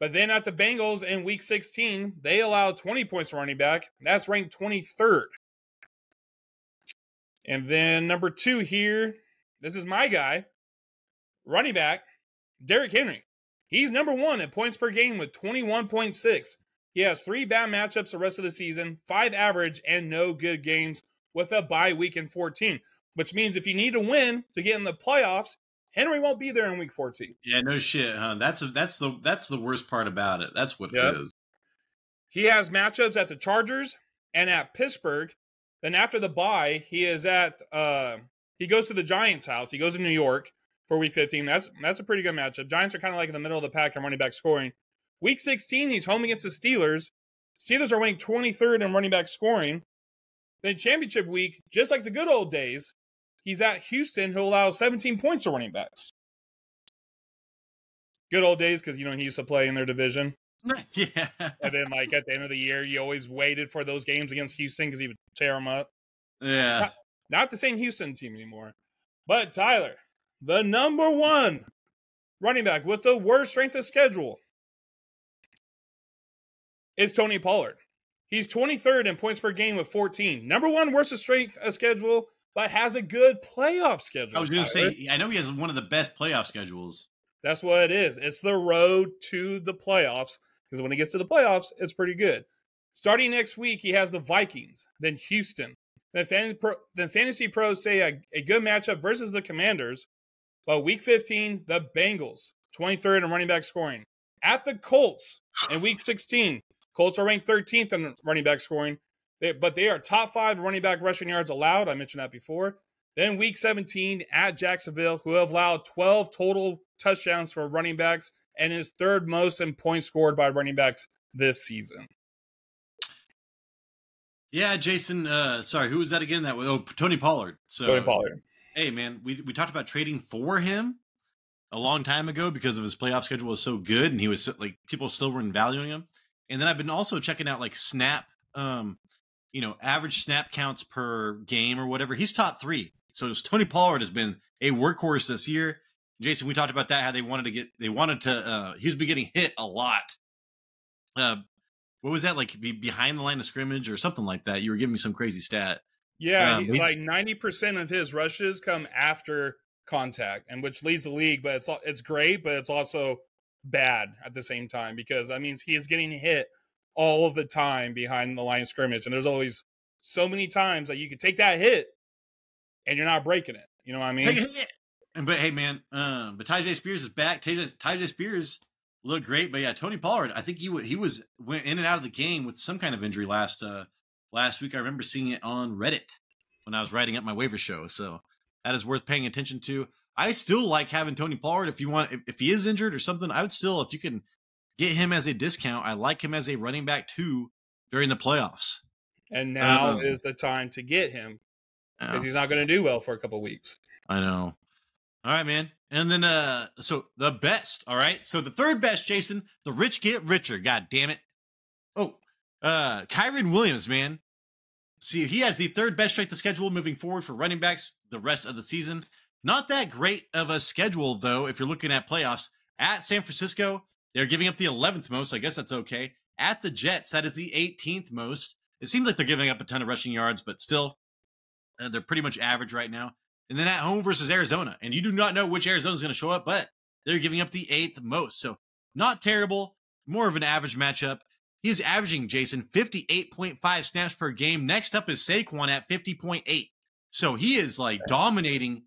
But then at the Bengals in week 16, they allowed 20 points to running back. That's ranked 23rd. And then number 2 here, this is my guy, running back, Derrick Henry. He's number 1 in points per game with 21.6. He has 3 bad matchups the rest of the season, 5 average, and no good games with a bye week in 14. Which means if you need to win to get in the playoffs, Henry won't be there in week 14. Yeah, no shit, huh? That's the worst part about it. That's what it is. He has matchups at the Chargers and at Pittsburgh. Then after the bye, he is at he goes to the Giants' house. He goes to New York for week 15. That's a pretty good matchup. Giants are kind of like in the middle of the pack in running back scoring. Week 16, he's home against the Steelers. Steelers are ranked 23rd in running back scoring. Then championship week, just like the good old days, he's at Houston, who allows 17 points to running backs. Good old days, because, he used to play in their division. Yeah. And then, at the end of the year, you always waited for those games against Houston because he would tear them up. Yeah. Not the same Houston team anymore. But, Tyler, the number 1 running back with the worst strength of schedule is Tony Pollard. He's 23rd in points per game with 14. Number 1 worst strength of schedule, but has a good playoff schedule. I was going to say, I know he has one of the best playoff schedules. That's what it is. It's the road to the playoffs, because when he gets to the playoffs, it's pretty good. Starting next week, he has the Vikings, then Houston. Then Fantasy Pros say a good matchup versus the Commanders. But week 15, the Bengals, 23rd in running back scoring. At the Colts in week 16. Colts are ranked 13th in running back scoring, but they are top 5 running back rushing yards allowed. I mentioned that before. Then week 17 at Jacksonville, who have allowed 12 total touchdowns for running backs and is 3rd most in points scored by running backs this season. Yeah, Jason. Sorry, who was that again? That was Tony Pollard. So, Tony Pollard. Hey, man, we talked about trading for him a long time ago because of his playoff schedule was so good, and he was people still weren't valuing him. And then I've been also checking out snap, average snap counts per game or whatever. He's top 3. So Tony Pollard has been a workhorse this year. Jason, we talked about that, how he was getting hit a lot. What was that, behind the line of scrimmage or something like that? You were giving me some crazy stat. Yeah, 90% of his rushes come after contact, and which leads the league, but it's great, but it's also bad at the same time, because that means he is getting hit all of the time behind the line of scrimmage, and there's always so many times that you could take that hit and you're not breaking it. You know what I mean? But hey, man, but Tyjae Spears is back. Tyjae Spears looked great, but yeah, Tony Pollard, I think he went in and out of the game with some kind of injury last week. I remember seeing it on Reddit when I was writing up my waiver show, so that is worth paying attention to. I still like having Tony Pollard. If he is injured or something, I would still, if you can get him as a discount, I like him as a running back 2 during the playoffs. And now is the time to get him, because he's not going to do well for a couple of weeks. I know. All right, man. And then, so the best, all right? So the 3rd best, Jason, the rich get richer. God damn it. Oh, Kyren Williams, man. See, he has the 3rd best strength of schedule moving forward for running backs the rest of the season. Not that great of a schedule, though, if you're looking at playoffs. At San Francisco, they're giving up the 11th most. I guess that's okay. At the Jets, that is the 18th most. It seems like they're giving up a ton of rushing yards, but still, they're pretty much average right now. And then at home versus Arizona. And you do not know which Arizona is going to show up, but they're giving up the 8th most. So not terrible. More of an average matchup. He is averaging, Jason, 58.5 snaps per game. Next up is Saquon at 50.8. So he is dominating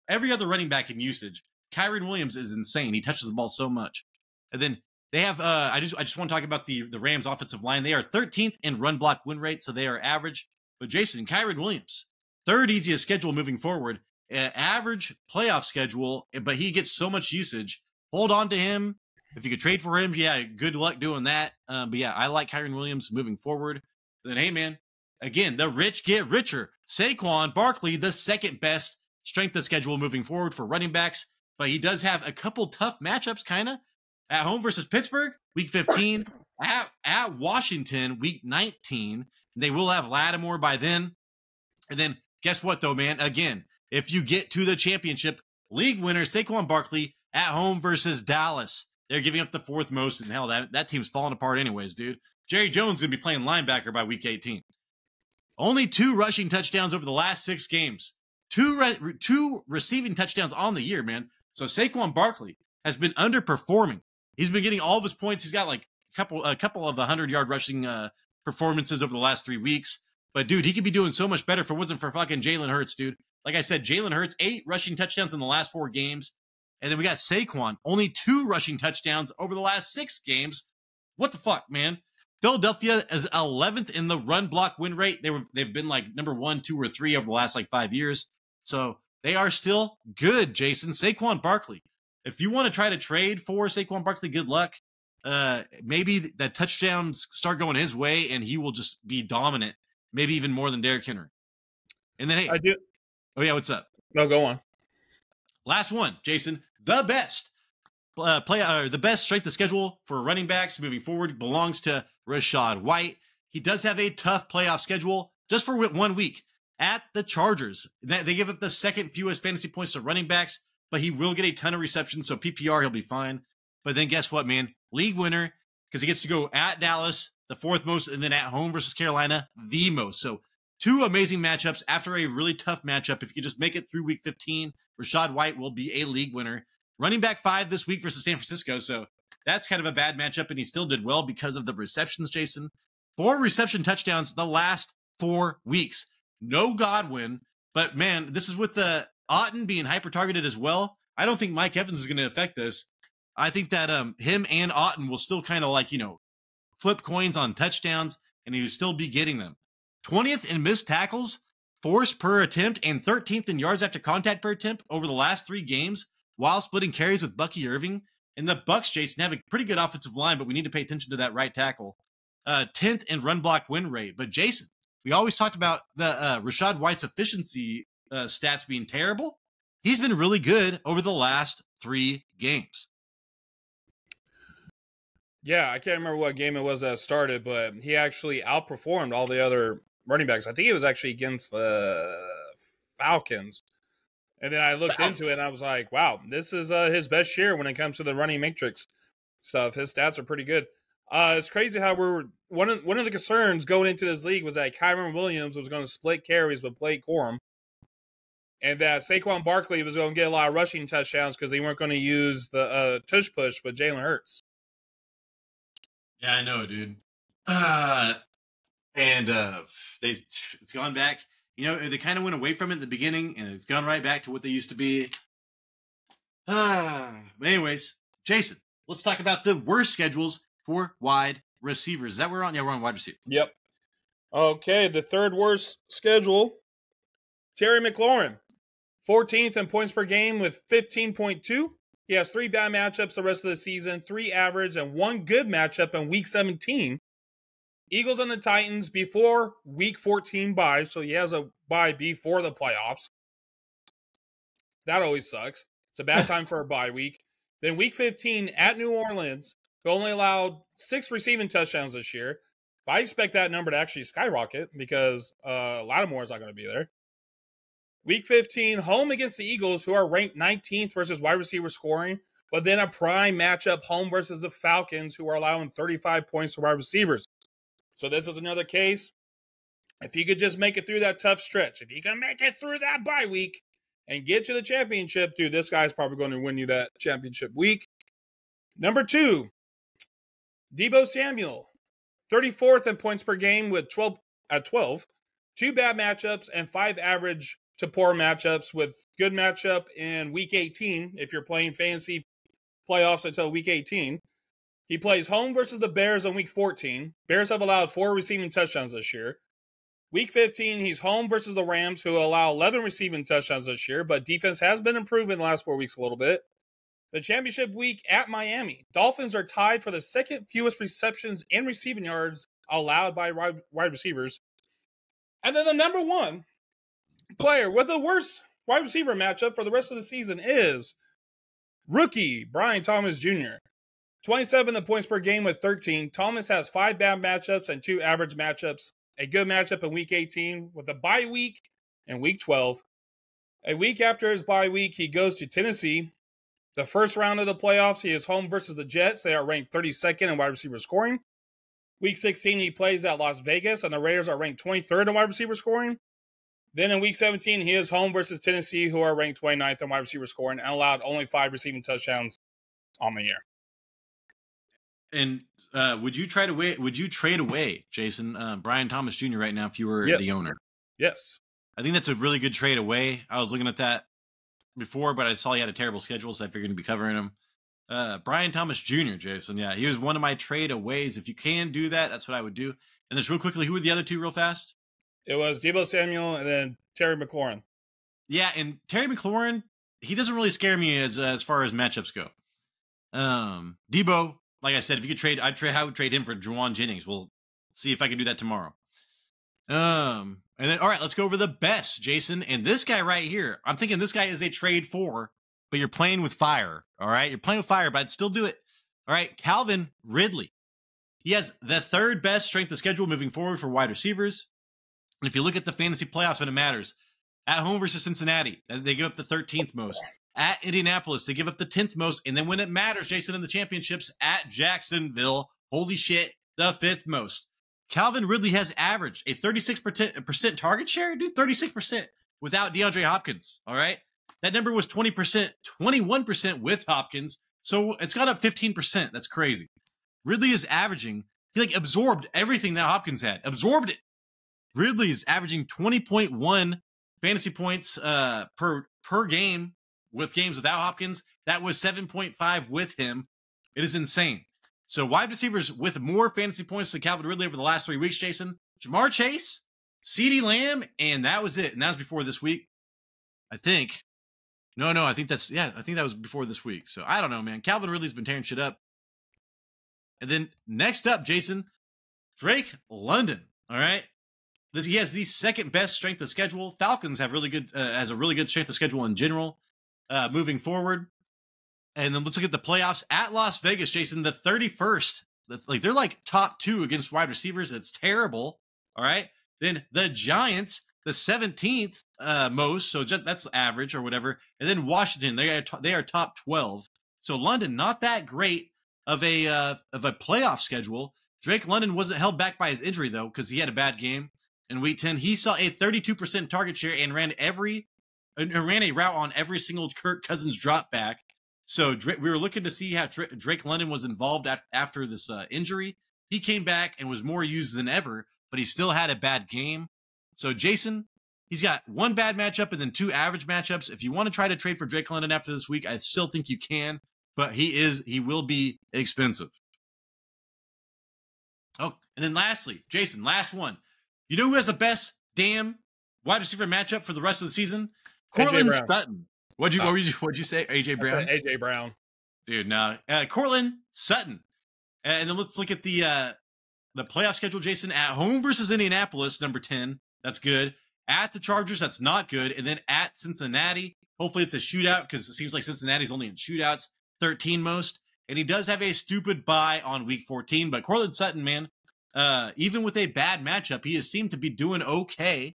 every other running back in usage. Kyren Williams is insane. He touches the ball so much. And then they have I just want to talk about the Rams offensive line. They are 13th in run block win rate, so they are average. But Jason, Kyren Williams, 3rd easiest schedule moving forward. Average playoff schedule, but he gets so much usage. Hold on to him. If you could trade for him, yeah, good luck doing that. But yeah, I like Kyren Williams moving forward. Then, hey, man, again, the rich get richer. Saquon Barkley, the 2nd best strength of schedule moving forward for running backs. But he does have a couple tough matchups, kind of. At home versus Pittsburgh, week 15. At Washington, week 19. They will have Lattimore by then. And then, guess what, though, man? Again, if you get to the championship, league winner Saquon Barkley at home versus Dallas. They're giving up the 4th most, and hell, that team's falling apart anyways, dude. Jerry Jones is going to be playing linebacker by week 18. Only 2 rushing touchdowns over the last 6 games. 2 receiving touchdowns on the year, man. So Saquon Barkley has been underperforming He's been getting all of his points. He's got like a couple of 100-yard rushing performances over the last 3 weeks. But dude, he could be doing so much better if it wasn't for fucking Jalen Hurts, dude. Like I said, Jalen Hurts, 8 rushing touchdowns in the last 4 games. And then we got Saquon, only 2 rushing touchdowns over the last 6 games. What the fuck, man? Philadelphia is 11th in the run block win rate. They've been like number 1, 2, or 3 over the last like 5 years. So they are still good, Jason. Saquon Barkley. If you want to try to trade for Saquon Barkley, good luck. Maybe the touchdowns start going his way and he will just be dominant. Maybe even more than Derrick Henry. And then, hey. I do. Oh, yeah, what's up? No, go on. Last one, Jason. The best the best strength of schedule for running backs moving forward belongs to Rachaad White. He does have a tough playoff schedule just for 1 week at the Chargers. They give up the second fewest fantasy points to running backs, but he will get a ton of receptions, so PPR, he'll be fine. But then guess what, man? League winner, because he gets to go at Dallas, the 4th most, and then at home versus Carolina, the most. So 2 amazing matchups after a really tough matchup. If you could just make it through week 15, Rachaad White will be a league winner. Running back 5 this week versus San Francisco. So that's kind of a bad matchup, and he still did well because of the receptions, Jason. 4 reception touchdowns the last 4 weeks. No Godwin, but man, this is with the Otten being hyper-targeted as well. I don't think Mike Evans is going to affect this. I think that him and Otten will still kind of like, flip coins on touchdowns, and he will still be getting them. 20th in missed tackles, forced per attempt, and 13th in yards after contact per attempt over the last 3 games, while splitting carries with Bucky Irving. And the Bucks, Jason, have a pretty good offensive line, but we need to pay attention to that right tackle. 10th in run block win rate. But Jason, we always talked about the Rachaad White's efficiency stats being terrible. He's been really good over the last 3 games. Yeah, I can't remember what game it was that started, but he actually outperformed all the other running backs. I think it was actually against the Falcons. And then I looked into it and I was like, wow, this is his best year when it comes to the running matrix stuff. His stats are pretty good. It's crazy how one of the concerns going into this league was that Kyron Williams was going to split carries with Blake Corum, and that Saquon Barkley was going to get a lot of rushing touchdowns because they weren't going to use the tush push with Jalen Hurts. Yeah, I know, dude. It's gone back. They kind of went away from it in the beginning, and it's gone right back to what they used to be. But anyways, Jason, let's talk about the worst schedules for wide receivers. Is that we're on? Yeah, we're on wide receiver. Yep. Okay, the 3rd worst schedule. Terry McLaurin, 14th in points per game with 15.2. He has 3 bad matchups the rest of the season, 3 average, and 1 good matchup in week 17. Eagles and the Titans before week 14 bye, so he has a bye before the playoffs. That always sucks. It's a bad time for a bye week. Then week 15 at New Orleans, who only allowed 6 receiving touchdowns this year. But I expect that number to actually skyrocket because Lattimore is not going to be there. Week 15, home against the Eagles, who are ranked 19th versus wide receiver scoring, but then a prime matchup home versus the Falcons, who are allowing 35 points to wide receivers. So this is another case. If you could just make it through that tough stretch, if you can make it through that bye week and get to the championship, dude, this guy's probably going to win you that championship week. Number 2, Deebo Samuel, 34th in points per game with 12. 2 bad matchups and 5 average to poor matchups with good matchup in week 18 if you're playing fantasy playoffs until week 18. He plays home versus the Bears on week 14. Bears have allowed 4 receiving touchdowns this year. Week 15, he's home versus the Rams, who allow 11 receiving touchdowns this year, but defense has been improving the last 4 weeks a little bit. The championship week at Miami. Dolphins are tied for the 2nd fewest receptions and receiving yards allowed by wide receivers. And then the number 1 player with the worst wide receiver matchup for the rest of the season is rookie Brian Thomas Jr. 27 in points per game with 13. Thomas has 5 bad matchups and 2 average matchups. A good matchup in week 18 with a bye week in week 12. A week after his bye week, he goes to Tennessee. The first round of the playoffs, he is home versus the Jets. They are ranked 32nd in wide receiver scoring. Week 16, he plays at Las Vegas, and the Raiders are ranked 23rd in wide receiver scoring. Then in week 17, he is home versus Tennessee, who are ranked 29th in wide receiver scoring and allowed only 5 receiving touchdowns on the year. And would you trade away, Jason, Brian Thomas Jr. right now if you were the owner? Yes. I think that's a really good trade away. I was looking at that before, but I saw he had a terrible schedule, so I figured to be covering him. Brian Thomas Jr., Jason. Yeah, he was one of my trade aways. If you can do that, that's what I would do. And just real quickly, who were the other two real fast? It was Deebo Samuel and then Terry McLaurin. Yeah, and Terry McLaurin, he doesn't really scare me as far as matchups go. Deebo, like I said, if you could trade, I would trade him for Jauan Jennings. We'll see if I can do that tomorrow. And then, all right, let's go over the best, Jason. And this guy right here, I'm thinking this guy is a trade for, but you're playing with fire. All right, you're playing with fire, but I'd still do it. All right, Calvin Ridley. He has the third best strength of schedule moving forward for wide receivers. And if you look at the fantasy playoffs when it matters, at home versus Cincinnati, they give up the 13th most. At Indianapolis, they give up the 10th most. And then when it matters, Jason, in the championships, at Jacksonville, holy shit, the 5th most. Calvin Ridley has averaged a 36% target share, dude, 36% without DeAndre Hopkins, all right? That number was 20%, 21% with Hopkins. So it's got up 15%. That's crazy. Ridley is averaging, he absorbed everything that Hopkins had, absorbed it. Ridley is averaging 20.1 fantasy points per game with games without Hopkins. That was 7.5 with him. It is insane. So wide receivers with more fantasy points than Calvin Ridley over the last 3 weeks, Jason. Jamar Chase, CeeDee Lamb, and that was it. And that was before this week, I think. No, I think that was before this week. So I don't know, man. Calvin Ridley's been tearing shit up. And then next up, Jason, Drake London. All right. He has the second best strength of schedule. Falcons have has a really good strength of schedule in general moving forward. And then let's look at the playoffs at Las Vegas, Jason, the 31st. They're top 2 against wide receivers. It's terrible. All right. Then the Giants, the 17th most. So that's average or whatever. And then Washington, they are top 12. So London, not that great of a playoff schedule. Drake London wasn't held back by his injury, though, because he had a bad game. In week 10, he saw a 32% target share and ran a route on every single Kirk Cousins drop back. So we were looking to see how Drake London was involved after this injury. He came back and was more used than ever, but he still had a bad game. So Jason, he's got 1 bad matchup and then 2 average matchups. If you want to try to trade for Drake London after this week, I still think you can, but he will be expensive. Oh, and then lastly, Jason, last one. You know who has the best damn wide receiver matchup for the rest of the season? Cortland Sutton. What'd you say? AJ Brown? AJ Brown. Dude, no. Cortland Sutton. And then let's look at the playoff schedule, Jason. At home versus Indianapolis, number 10. That's good. At the Chargers, that's not good. And then at Cincinnati, hopefully it's a shootout because it seems like Cincinnati's only in shootouts, 13 most. And he does have a stupid bye on week 14. But Cortland Sutton, man, even with a bad matchup, he has seemed to be doing okay.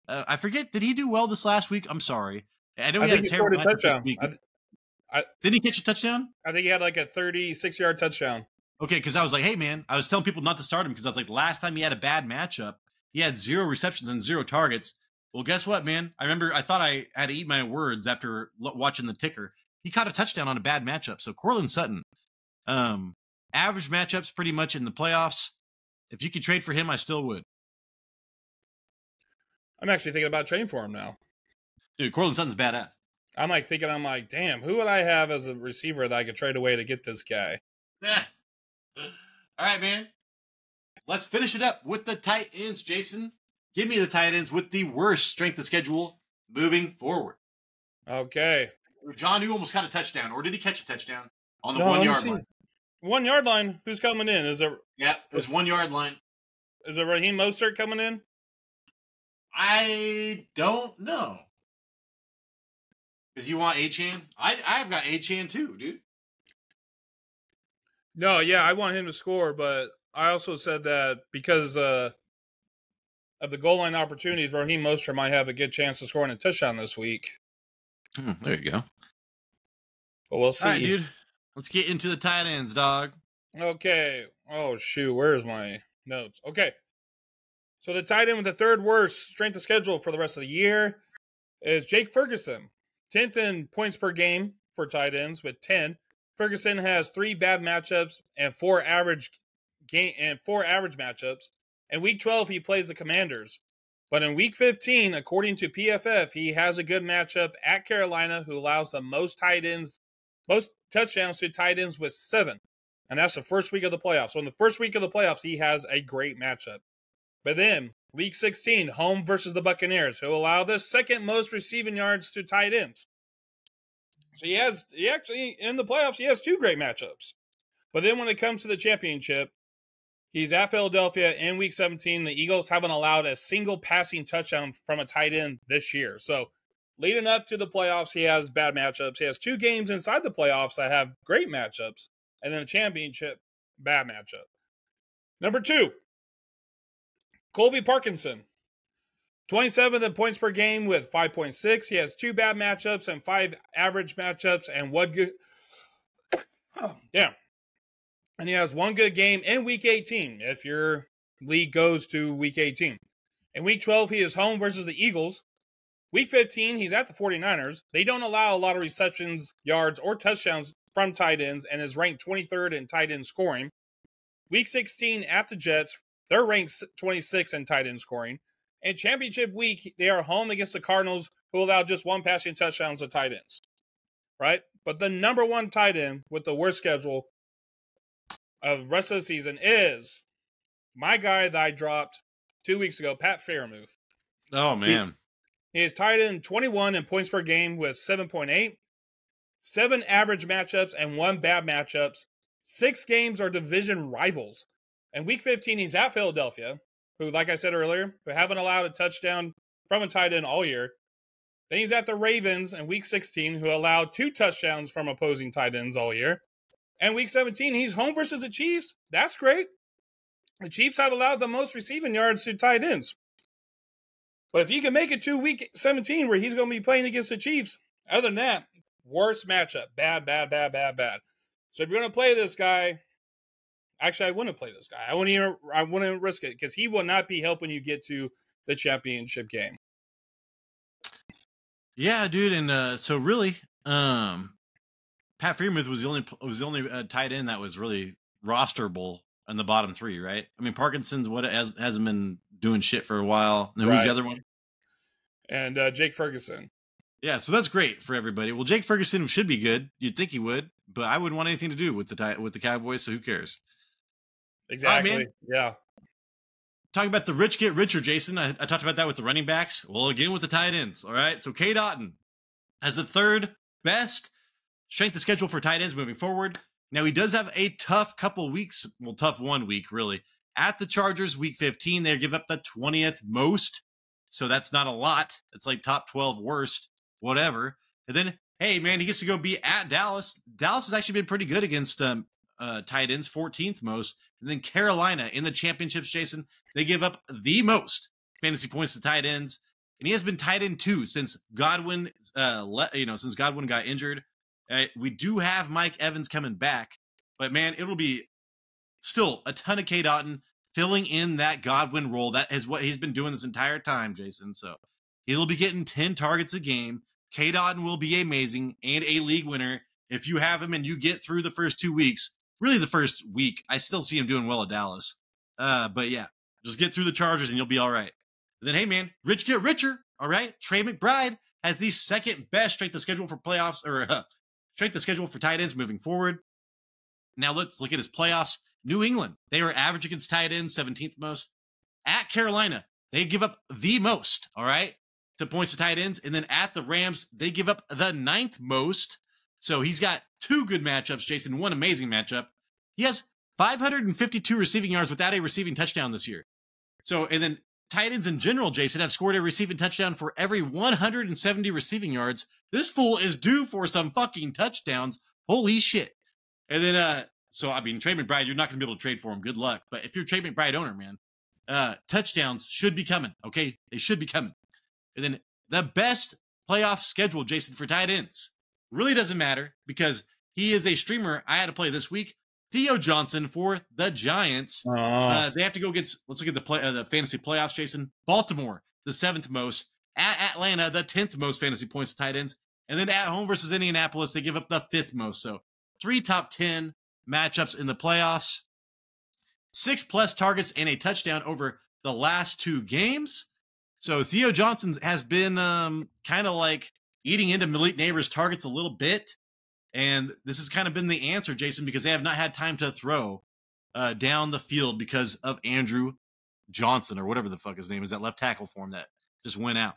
I forget, did he do well this last week? I'm sorry. I know he had a terrible touchdown. Didn't he catch a touchdown? I think he had a 36-yard touchdown. Okay, because I was like, hey, man, I was telling people not to start him because I was like, last time he had a bad matchup, he had 0 receptions and 0 targets. Well, guess what, man? I thought I had to eat my words after watching the ticker. He caught a touchdown on a bad matchup. So Cortland Sutton, average matchups pretty much in the playoffs. If you could trade for him, I still would. I'm actually thinking about trading for him now. Dude, Cortland Sutton's badass. I'm like, damn, who would I have as a receiver that I could trade away to get this guy? Yeah. All right, man. Let's finish it up with the tight ends, Jason. Give me the tight ends with the worst strength of schedule moving forward. Okay. John, you almost caught a touchdown, or did he catch a touchdown on the 1 yard line? 1 yard line. Who's coming in? Yeah, it was 1 yard line. Is it Raheem Mostert coming in? I don't know. Because you want Achane? I've got Achane too, dude. No, yeah, I want him to score, but I also said that because of the goal line opportunities, Raheem Mostert might have a good chance of scoring a touchdown this week. There you go. But we'll see. All right, dude. Let's get into the tight ends, dog. Okay. Oh, shoot. Where's my notes? Okay. So the tight end with the third worst strength of schedule for the rest of the year is Jake Ferguson. 10th in points per game for tight ends with 10. Ferguson has 3 bad matchups and 4 average matchups. In week 12, he plays the Commanders. But in week 15, according to PFF, he has a good matchup at Carolina, who allows the most touchdowns to tight ends with 7. And that's the first week of the playoffs. So in the first week of the playoffs, he has a great matchup. But then, week 16, home versus the Buccaneers, who allow the second most receiving yards to tight ends. So he actually, in the playoffs, he has 2 great matchups. But then when it comes to the championship, he's at Philadelphia in week 17. The Eagles haven't allowed a single passing touchdown from a tight end this year. So leading up to the playoffs, he has bad matchups. He has 2 games inside the playoffs that have great matchups. And then the championship, bad matchup. Number 2, Colby Parkinson. 27th in points per game with 5.6. He has 2 bad matchups and 5 average matchups and 1 good. And he has 1 good game in week 18 if your league goes to week 18. In week 12, he is home versus the Eagles. Week 15, he's at the 49ers. They don't allow a lot of receptions, yards, or touchdowns from tight ends and is ranked 23rd in tight end scoring. Week 16 at the Jets. They're ranked 26th in tight end scoring. And championship week, they are home against the Cardinals, who allow just 1 passing touchdown to tight ends. Right? But the number 1 tight end with the worst schedule of the rest of the season is my guy that I dropped 2 weeks ago, Pat Freiermuth. Oh, man. He is tied in 21 in points per game with 7.8, 7 average matchups and 1 bad matchups. 6 games are division rivals. In week 15, he's at Philadelphia, who, like I said earlier, who haven't allowed a touchdown from a tight end all year. Then he's at the Ravens in week 16, who allowed 2 touchdowns from opposing tight ends all year. And week 17, he's home versus the Chiefs. That's great. The Chiefs have allowed the most receiving yards to tight ends. But if he can make it to week 17 where he's going to be playing against the Chiefs, other than that, worst matchup. Bad. So if you're going to play this guy, actually, I wouldn't play this guy. I wouldn't risk it because he will not be helping you get to the championship game. Yeah, dude. And so really, Pat Freiermuth was the only tight end that was really rosterable in the bottom 3, right? I mean, Parkinson's hasn't been doing shit for a while. And who's the other one? And Jake Ferguson. Yeah, so that's great for everybody. Well, Jake Ferguson should be good. You'd think he would, but I wouldn't want anything to do with the Cowboys. So who cares? Exactly. Man. Yeah. Talking about the rich get richer, Jason. I talked about that with the running backs. Well, again with the tight ends. All right. So K. Dotton has the 3rd best strength of schedule for tight ends moving forward. Now he does have a tough couple weeks. Well, tough 1 week really. At the Chargers, week 15, they give up the 20th most. So that's not a lot. It's like top 12 worst, whatever. And then, hey, man, he gets to go be at Dallas. Dallas has actually been pretty good against tight ends, 14th most. And then Carolina in the championships, Jason, they give up the most fantasy points to tight ends. And he has been tight end 2 since Godwin, since Godwin got injured. We do have Mike Evans coming back, but man, it'll be still a ton of K. Dotton filling in that Godwin role. That is what he's been doing this entire time, Jason. So he'll be getting 10 targets a game. K. Dotton will be amazing and a league winner. If you have him and you get through the first 2 weeks, really the first week, I still see him doing well at Dallas. But yeah, just get through the Chargers and you'll be all right. And then, hey man, rich get richer. All right. Trey McBride has the 2nd best strength of schedule for playoffs or strength of schedule for tight ends moving forward. Now let's look at his playoffs. New England, they were average against tight ends, 17th most. At Carolina, they give up the most, all right, to points to tight ends. And then at the Rams, they give up the 9th most. So he's got 2 good matchups, Jason, 1 amazing matchup. He has 552 receiving yards without a receiving touchdown this year. So, and then tight ends in general, Jason, have scored a receiving touchdown for every 170 receiving yards. This fool is due for some fucking touchdowns. Holy shit. And then, so, I mean, Trey McBride, you're not going to be able to trade for him. Good luck. But if you're a Trey McBride owner, man, touchdowns should be coming, okay? They should be coming. And then the best playoff schedule, Jason, for tight ends really doesn't matter because he is a streamer I had to play this week. Theo Johnson for the Giants. They have to go against, let's look at the fantasy playoffs, Jason. Baltimore, the 7th most. At Atlanta, the 10th most fantasy points to tight ends. And then at home versus Indianapolis, they give up the 5th most. So 3 top 10 matchups in the playoffs, 6+ targets and a touchdown over the last 2 games. So Theo Johnson has been kind of like eating into Malik Nabers' targets a little bit. And this has kind of been the answer, Jason, because they have not had time to throw down the field because of Andrew Johnson or whatever the fuck his name is, that left tackle for him that just went out.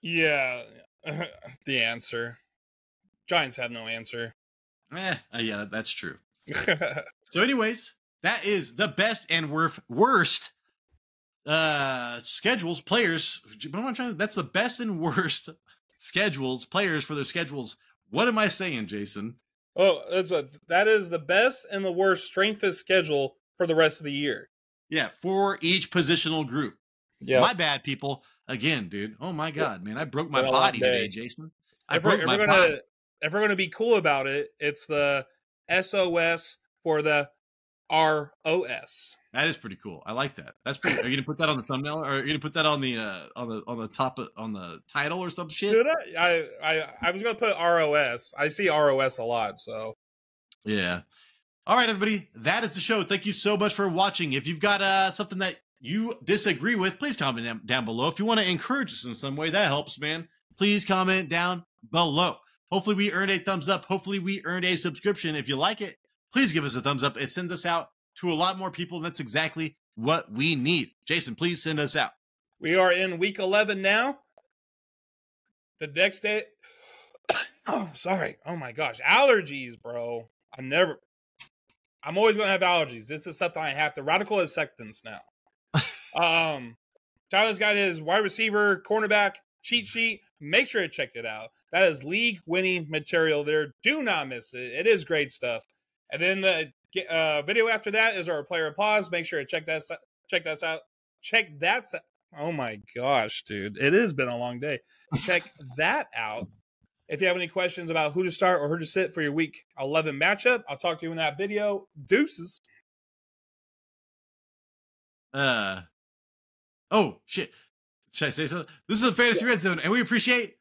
Yeah, the answer. Giants have no answer. Yeah, that's true. So anyways, that is the best and worst schedules, players. That's the best and worst schedules, players for their schedules. What am I saying, Jason? Oh, that is the best and the worst strength of schedule for the rest of the year. Yeah, for each positional group. Yeah, my bad, people. Again, dude. Oh my god, man, I broke my body today, Jason. If we're gonna be cool about it, it's the SOS for the ROS. That is pretty cool. I like that. That's pretty. Are you gonna put that on the thumbnail, or are you gonna put that on the top on the title or some shit? Did I was gonna put ROS. I see ROS a lot, so yeah. All right, everybody. That is the show. Thank you so much for watching. If you've got something that you disagree with, please comment down below. If you want to encourage us in some way, that helps, man. Please comment down below. Hopefully we earned a thumbs up. Hopefully we earned a subscription. If you like it, please give us a thumbs up. It sends us out to a lot more people, and that's exactly what we need. Jason, please send us out. We are in week 11 now. The next day. Oh, sorry. Oh my gosh. Allergies, bro. I'm always going to have allergies. This is something I have to. Radical acceptance now. Tyler's got his wide receiver, cornerback cheat sheet. Make sure to check it out. That is league-winning material there. Do not miss it. It is great stuff. And then the video after that is our player applause. Make sure to check that out. Oh my gosh, dude. It has been a long day. Check that out. If you have any questions about who to start or who to sit for your week 11 matchup, I'll talk to you in that video. Deuces. Oh shit. Should I say something? This is the Fantasy Red Zone, and we appreciate